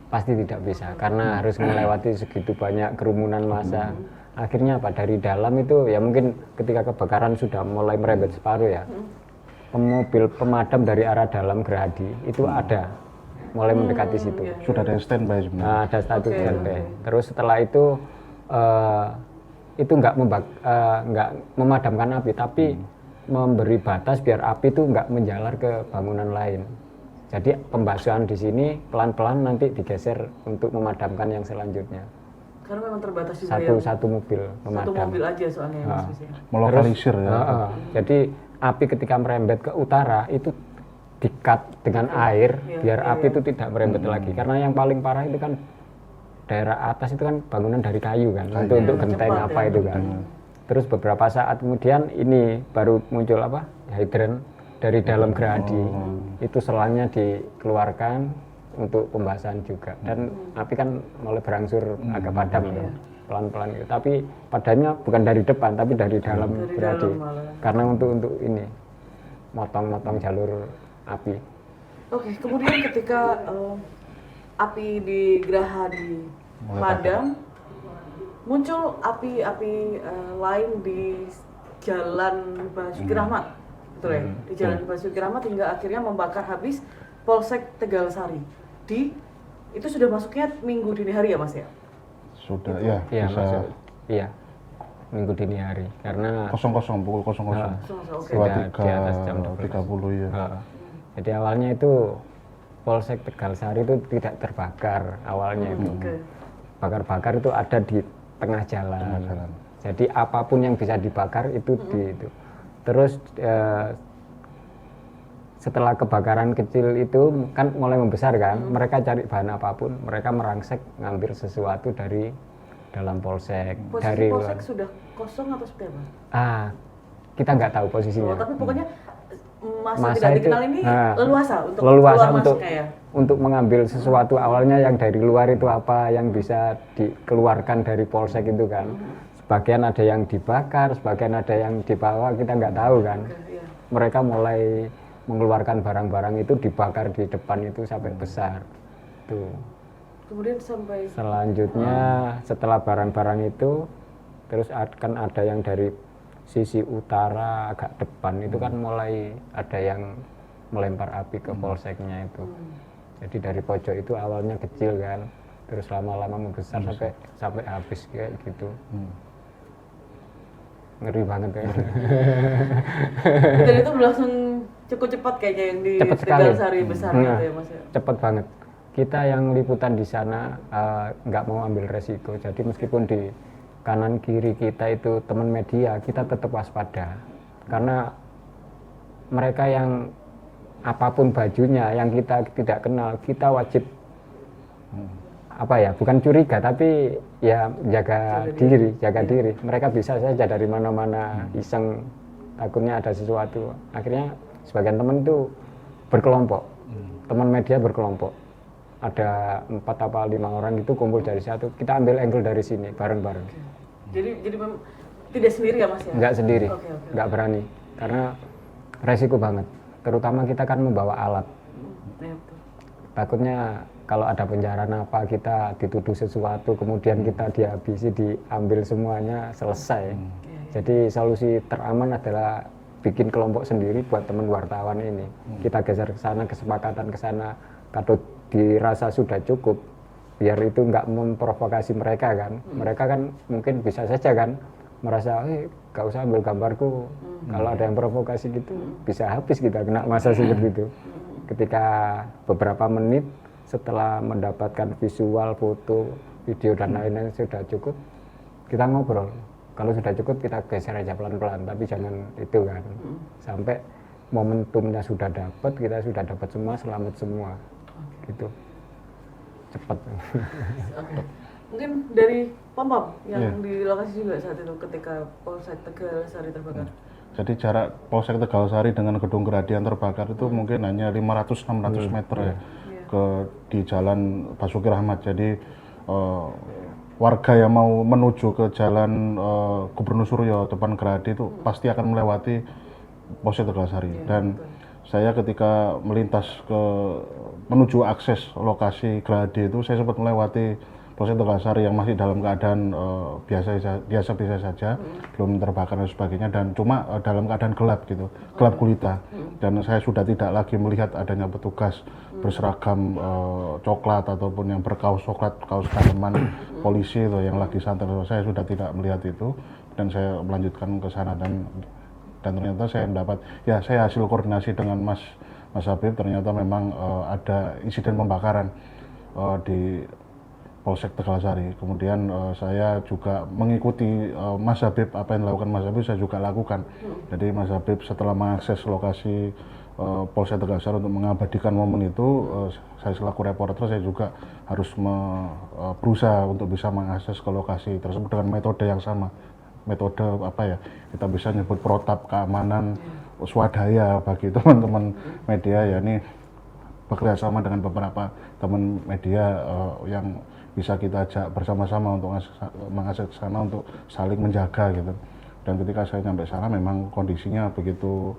Pasti tidak bisa, karena harus melewati segitu banyak kerumunan massa. Akhirnya apa, dari dalam itu ya mungkin ketika kebakaran sudah mulai merembet separuh ya, mobil pemadam dari arah dalam Gerhadi itu ada, mulai mendekati situ. Sudah ada standby sebenarnya. Ada status standby. Terus setelah itu nggak memadamkan api, tapi memberi batas biar api itu nggak menjalar ke bangunan lain. Jadi pembasuhan di sini pelan-pelan nanti digeser untuk memadamkan yang selanjutnya. Karena memang terbatas juga yang Satu mobil satu pemadam. mobil aja soalnya ya, Mas Bis ya. Melokalisir ya. Jadi api ketika merembet ke utara itu di-cut dengan air Iya, biar iya, api itu tidak merembet lagi. Karena yang paling parah itu kan daerah atas itu kan bangunan dari kayu kan, untuk genteng cepat apa ya. itu kan. Terus beberapa saat kemudian ini baru muncul apa? Hidran dari dalam gerhadi. Itu selangnya dikeluarkan untuk pembahasan juga. Dan api kan mulai berangsur agak padam gitu. Pelan-pelan gitu. Tapi padamnya bukan dari depan tapi dari dalam Dari gerhadi. dalam malah. Karena untuk ini motong-motong jalur api. Oke, kemudian ketika api di Gerahadi padam, muncul api-api lain di Jalan Basuki Rahmat, betul ya? Di Jalan Basuki Rahmat hingga akhirnya membakar habis Polsek Tegalsari. Itu sudah masuknya minggu dini hari ya Mas ya? Sudah ya, Iya, bisa masuk. Iya. Minggu dini hari karena 00 pukul 00. Oke. Sudah di atas jam 12. 30 ya. Jadi awalnya itu Polsek Tegalsari itu tidak terbakar awalnya itu. Oke. Bakar-bakar itu ada di tengah jalan. Jadi apapun yang bisa dibakar itu di itu. Terus setelah kebakaran kecil itu kan mulai membesar kan, mereka cari bahan apapun, mereka merangsek ngambil sesuatu dari dalam polsek, Posisi dari Polsek luar. sudah kosong atau seperti apa? Kita nggak tahu posisinya. Oh, tapi pokoknya masa Masa tidak itu, dikenal ini leluasa untuk leluasa keluar untuk masuknya ya? untuk mengambil sesuatu awalnya yang dari luar itu apa yang bisa dikeluarkan dari polsek itu kan. Sebagian ada yang dibakar, sebagian ada yang dibawa, kita nggak tahu kan. Oke, iya. Mereka mulai mengeluarkan barang-barang itu dibakar di depan itu sampai besar. Tuh. Kemudian sampai Selanjutnya setelah barang-barang itu terus akan ada yang dari sisi utara agak depan itu kan mulai ada yang melempar api ke polseknya itu. Jadi dari pojok itu awalnya kecil kan, terus lama-lama membesar sampai habis kayak gitu. Ngeri banget kayaknya. dan itu langsung cukup cepat kayaknya yang di Cepat sekali. Tegalsari besar gitu ya Mas ya? Cepat banget. Kita yang liputan di sana nggak mau ambil resiko. Jadi meskipun di kanan kiri kita itu teman media, kita tetap waspada. Karena mereka yang apapun bajunya yang kita tidak kenal, kita wajib apa ya? Bukan curiga, tapi ya jaga diri. Mereka bisa saja dari mana-mana iseng, takutnya ada sesuatu. Akhirnya sebagian teman itu berkelompok, teman media berkelompok. Ada 4 apa 5 orang itu kumpul dari satu, kita ambil angle dari sini bareng-bareng. Jadi memang tidak sendiri ya Mas ya? Nggak sendiri, Oke. nggak berani, karena resiko banget. Terutama kita kan membawa alat, Ya, betul. takutnya kalau ada penjara apa kita dituduh sesuatu, kemudian kita dihabisi, diambil semuanya, selesai. Jadi solusi teraman adalah bikin kelompok sendiri buat teman wartawan ini. Kita geser ke sana, kesepakatan ke sana, kalau dirasa sudah cukup, biar itu nggak memprovokasi mereka kan. Mereka kan mungkin bisa saja kan merasa, gak usah ambil gambarku, kalau ada yang provokasi gitu bisa habis kita kena masa seperti itu. Ketika beberapa menit setelah mendapatkan visual, foto, video dan lain-lain sudah cukup, kita ngobrol. Kalau sudah cukup kita geser aja pelan-pelan, tapi jangan itu kan. Sampai momentumnya sudah dapat, kita sudah dapat semua, selamat semua. Gitu. Cepat. Oke. Mungkin dari Pam yang di lokasi juga saat itu ketika Polsek Tegalsari terbakar. Jadi jarak Polsek Tegalsari dengan gedung Gerhadi yang terbakar itu mungkin hanya 500-600 meter ya di Jalan Basuki Rahmat. Jadi warga yang mau menuju ke Jalan Gubernur Suryo depan Gerhadi itu pasti akan melewati Polsek Tegalsari. Dan saya ketika melintas menuju akses lokasi Gerhadi itu saya sempat melewati Polsek Tegalsari yang masih dalam keadaan biasa saja, belum terbakar dan sebagainya, dan cuma dalam keadaan gelap gitu, gelap gulita. Dan saya sudah tidak lagi melihat adanya petugas berseragam coklat ataupun yang berkaos coklat, kaos daleman polisi itu yang lagi santai. Saya sudah tidak melihat itu, dan saya melanjutkan ke sana dan ternyata saya mendapat, ya saya hasil koordinasi dengan Mas Mas Habib, ternyata memang ada insiden pembakaran di Polsek Tegalsari. Kemudian saya juga mengikuti Mas Habib, apa yang dilakukan Mas Habib saya juga lakukan. Jadi Mas Habib setelah mengakses lokasi Polsek Tegalsari untuk mengabadikan momen itu, saya selaku reporter saya juga harus berusaha untuk bisa mengakses ke lokasi tersebut dengan metode yang sama. Metode apa ya, kita bisa nyebut protap keamanan swadaya bagi teman-teman media, ya ini bekerja sama dengan beberapa teman media yang bisa kita ajak bersama-sama untuk mengajak ke sana untuk saling menjaga gitu. Dan ketika saya sampai sana memang kondisinya begitu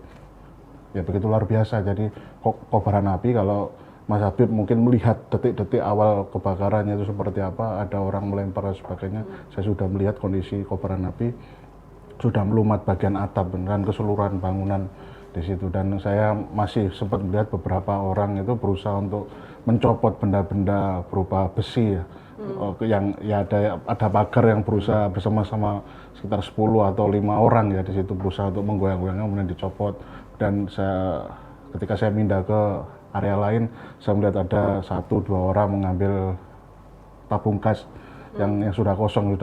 luar biasa. Jadi kobaran api, kalau Mas Habib mungkin melihat detik-detik awal kebakarannya itu seperti apa, ada orang melempar dan sebagainya, saya sudah melihat kondisi kobaran api sudah melumat bagian atap dan keseluruhan bangunan di situ. Dan saya masih sempat melihat beberapa orang itu berusaha untuk mencopot benda-benda berupa besi ya. Yang ya ada pagar yang berusaha bersama-sama sekitar 10 atau 5 orang ya di situ berusaha untuk menggoyang-goyangnya, kemudian dicopot. Dan ketika saya pindah ke area lain, saya melihat ada 1-2 orang mengambil tabung gas yang sudah gosong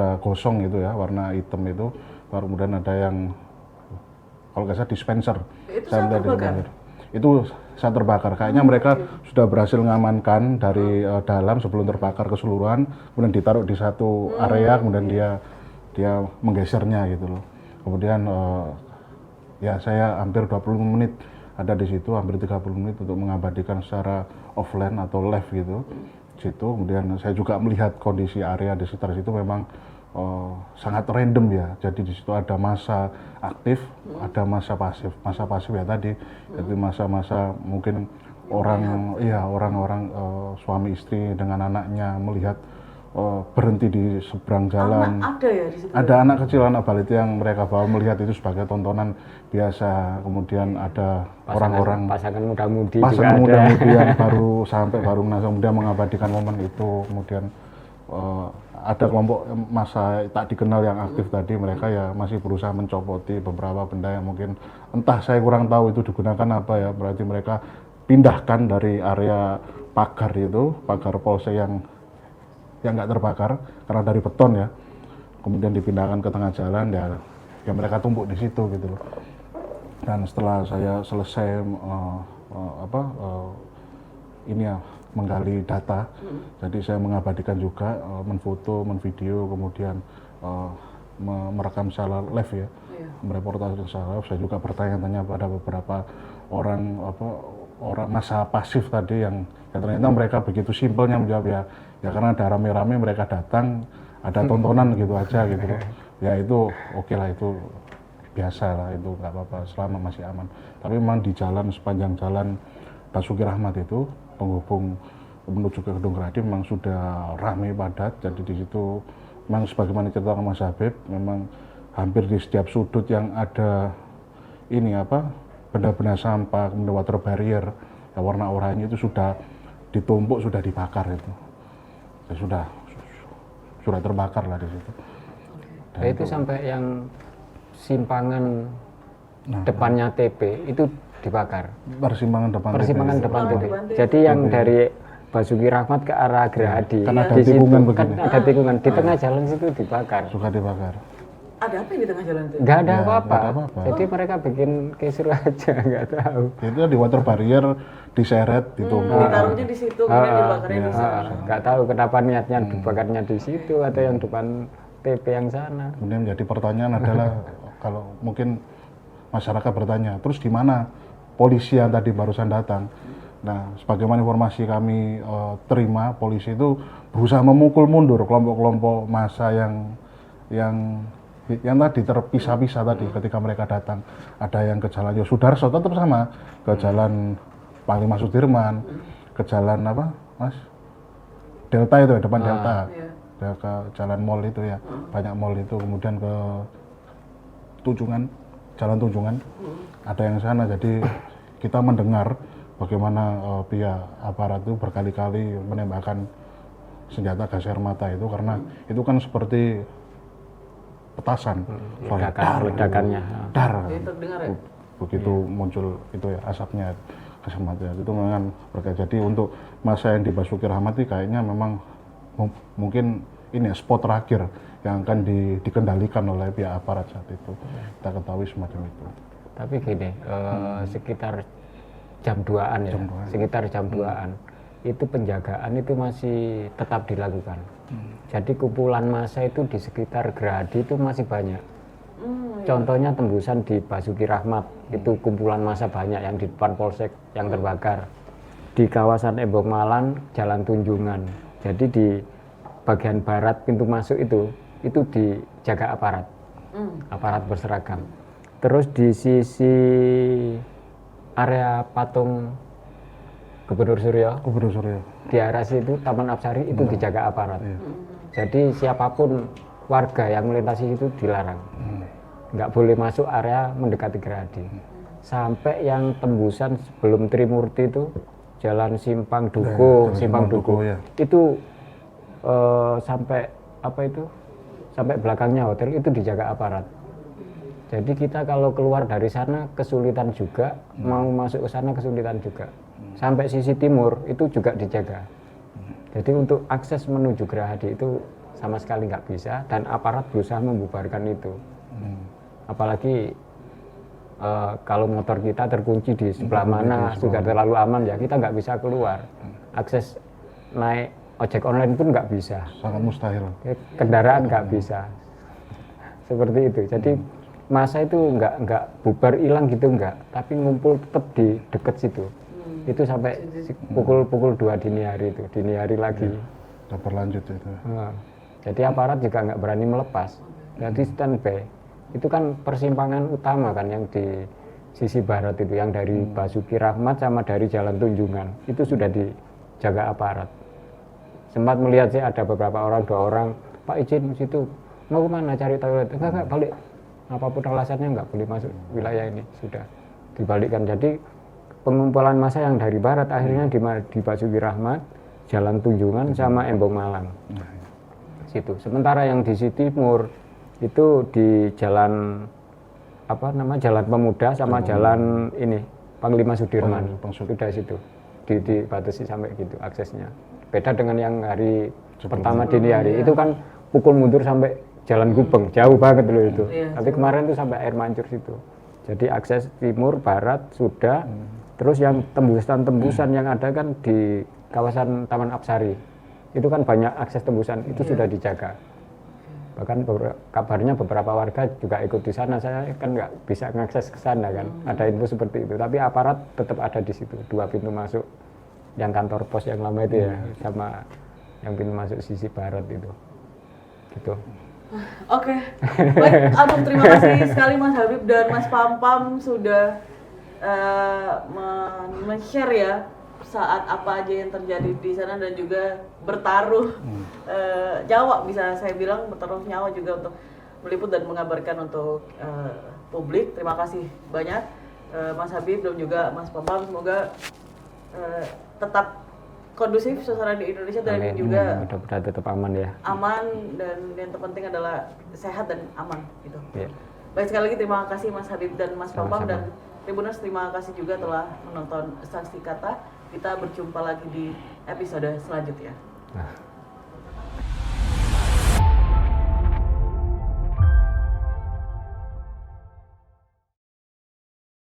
itu ya, warna hitam itu. Kemudian ada yang kalau nggak salah dispenser. Itu saya melihat terbakar? Itu saat terbakar. Kayaknya mereka sudah berhasil mengamankan dari dalam sebelum terbakar keseluruhan, kemudian ditaruh di satu area, kemudian dia menggesernya gitu loh. Kemudian ya saya hampir 20 menit ada di situ, hampir 30 menit untuk mengabadikan secara offline atau live gitu situ. Kemudian saya juga melihat kondisi area di sekitar situ memang sangat random ya. Jadi di situ ada masa aktif, ada masa pasif. Masa pasif ya tadi, jadi masa-masa mungkin orang-orang suami istri dengan anaknya melihat berhenti di seberang jalan. Anak ada ya di situ? Ada anak kecil, anak balita yang mereka bawa melihat itu sebagai tontonan biasa. Kemudian ada orang-orang pasangan muda-mudi yang baru kemudian mengabadikan momen itu. Kemudian ada kelompok masa tak dikenal yang aktif tadi, mereka ya masih berusaha mencopoti beberapa benda yang mungkin entah, saya kurang tahu itu digunakan apa ya. Berarti mereka pindahkan dari area pagar polsek yang nggak terbakar karena dari beton ya, kemudian dipindahkan ke tengah jalan ya mereka tumpuk di situ gitu loh. Dan setelah saya selesai menggali data, jadi saya mengabadikan juga, menfoto, menvideo, kemudian merekam secara live ya, mereportase secara live. Saya juga bertanya-tanya pada beberapa orang masa pasif tadi yang ternyata mereka begitu simpelnya menjawab ya karena ada rame-rame mereka datang, ada tontonan gitu aja gitu loh. Ya itu oke lah, itu biasa lah, itu nggak apa-apa selama masih aman. Tapi memang di sepanjang jalan Basuki Rahmat itu penghubung menuju ke Gedung Gerahadi memang sudah ramai padat. Jadi di situ memang sebagaimana cerita Mas Habib, memang hampir di setiap sudut yang ada benda-benda sampah, kemudian water barrier ya, warna oranye itu sudah ditumpuk, sudah dibakar itu. Ya, sudah terbakar lah di situ. Dan itu sampai yang simpangan depannya TP itu dibakar. Persimpangan depan TP. Jadi yang dari Basuki Rahmat ke arah Gerahadi, kan ada di situ tikungan kan begini. ada tikungan di tengah jalan situ dibakar. Suka dibakar. Ada apa yang di tengah jalan itu? Nggak ada Ya, apa-apa. nggak ada apa-apa. Jadi mereka bikin kisru aja, nggak tahu. Itu di water barrier diseret, ditumpuk. Ditaruhnya di situ, kemudian dibakarnya di sana. Nggak tahu kenapa niatnya dibakarnya di situ atau yang depan TP yang sana. Kemudian menjadi pertanyaan adalah kalau mungkin masyarakat bertanya, terus di mana polisi yang tadi barusan datang? Nah, sebagaimana informasi kami terima, polisi itu berusaha memukul mundur kelompok-kelompok massa yang tadi terpisah-pisah tadi ketika mereka datang. Ada yang ke jalan Yosudarso, tetap sama, ke jalan Panglima Sudirman, ke jalan Delta itu ya, depan Delta. Ya, ke jalan mall itu ya, banyak mall itu, kemudian ke Jalan Tunjungan, ada yang sana. Jadi kita mendengar bagaimana pihak aparat itu berkali-kali menembakkan senjata gas air mata itu, karena itu kan seperti petasan, ledakannya. dar, Jadi terdengar ya? begitu muncul itu ya asapnya. Kesemat ya, itu memang berkait. Jadi untuk masa yang di Basuki Rahmat ini kayaknya memang mungkin ini ya, spot terakhir yang akan dikendalikan oleh pihak aparat saat itu. Kita ketahui semacam itu. Tapi gini, sekitar jam 2-an ya, sekitar jam 2-an itu penjagaan itu masih tetap dilakukan. Jadi kumpulan massa itu di sekitar Gerahadi itu masih banyak. Contohnya tembusan di Basuki Rahmat, itu kumpulan massa banyak yang di depan Polsek yang terbakar. Di kawasan Embong Malang, Jalan Tunjungan. Jadi di bagian barat pintu masuk itu dijaga aparat. Aparat berseragam. Terus di sisi area patung Gubernur Suryo, di arah situ Taman Apsari itu dijaga aparat. Jadi siapapun warga yang melintasi itu dilarang. Nggak boleh masuk area mendekati Gerahadi. Sampai yang tembusan sebelum Trimurti itu Jalan Simpang Dukuh, Ya. itu sampai apa itu? Sampai belakangnya hotel itu dijaga aparat. Jadi kita kalau keluar dari sana kesulitan juga, mau masuk ke sana kesulitan juga. Sampai sisi timur itu juga dijaga. Jadi untuk akses menuju Gerahadi itu sama sekali nggak bisa, dan aparat berusaha membubarkan itu. Apalagi kalau motor kita terkunci di sebelah mana sudah terlalu aman ya, kita nggak bisa keluar. Akses naik ojek online pun nggak bisa. Sangat mustahil. Kendaraan nggak bisa. Seperti itu. Jadi masa itu nggak bubar hilang gitu nggak, tapi ngumpul tetap di dekat situ. Itu sampai pukul 2 dini hari itu, dini hari lagi. Udah berlanjut itu. Jadi aparat juga nggak berani melepas. Jadi standby. Itu kan persimpangan utama kan yang di sisi barat itu, yang dari Basuki Rahmat sama dari Jalan Tunjungan itu sudah dijaga aparat. Sempat melihat sih ada beberapa orang, 2 orang, Pak izin situ, mau kemana cari toilet? Enggak balik. Apapun alasannya nggak boleh masuk wilayah ini, sudah dibalikkan. Jadi pengumpulan massa yang dari barat akhirnya di Basuki Rahmat, Jalan Tunjungan sama Embong Malang. Situ. Sementara yang di sisi timur itu di jalan Jalan Pemuda sama jalan ini Panglima Sudirman. Sudah situ dibatasi sampai gitu aksesnya. Beda dengan yang hari pertama dini hari itu kan pukul mundur sampai Jalan Gubeng, jauh banget loh itu. Tapi kemarin itu sampai Air Mancur situ. Jadi akses timur barat sudah. Terus yang tembusan yang ada kan di kawasan Taman Apsari. Itu kan banyak akses tembusan, itu sudah dijaga. Bahkan kabarnya beberapa warga juga ikut di sana. Saya kan nggak bisa mengakses ke sana kan, ada info seperti itu. Tapi aparat tetap ada di situ, 2 pintu masuk, yang kantor pos yang lama itu ya, sama yang pintu masuk sisi barat itu. Gitu. Oke, baik. Terima kasih sekali Mas Habib dan Mas Pampam sudah men-share ya saat apa aja yang terjadi di sana, dan juga bertaruh nyawa, bisa saya bilang bertaruh nyawa juga untuk meliput dan mengabarkan untuk publik. Terima kasih banyak Mas Habib dan juga Mas Pampam. Semoga tetap kondusif suasana di Indonesia dan juga mudah-mudahan tetap aman ya. Aman, dan yang terpenting adalah sehat dan aman gitu. Ya. Baik, sekali lagi terima kasih Mas Habib dan Mas Pampam, dan Tribuners terima kasih juga telah menonton Saksi Kata. Kita berjumpa lagi di episode selanjutnya.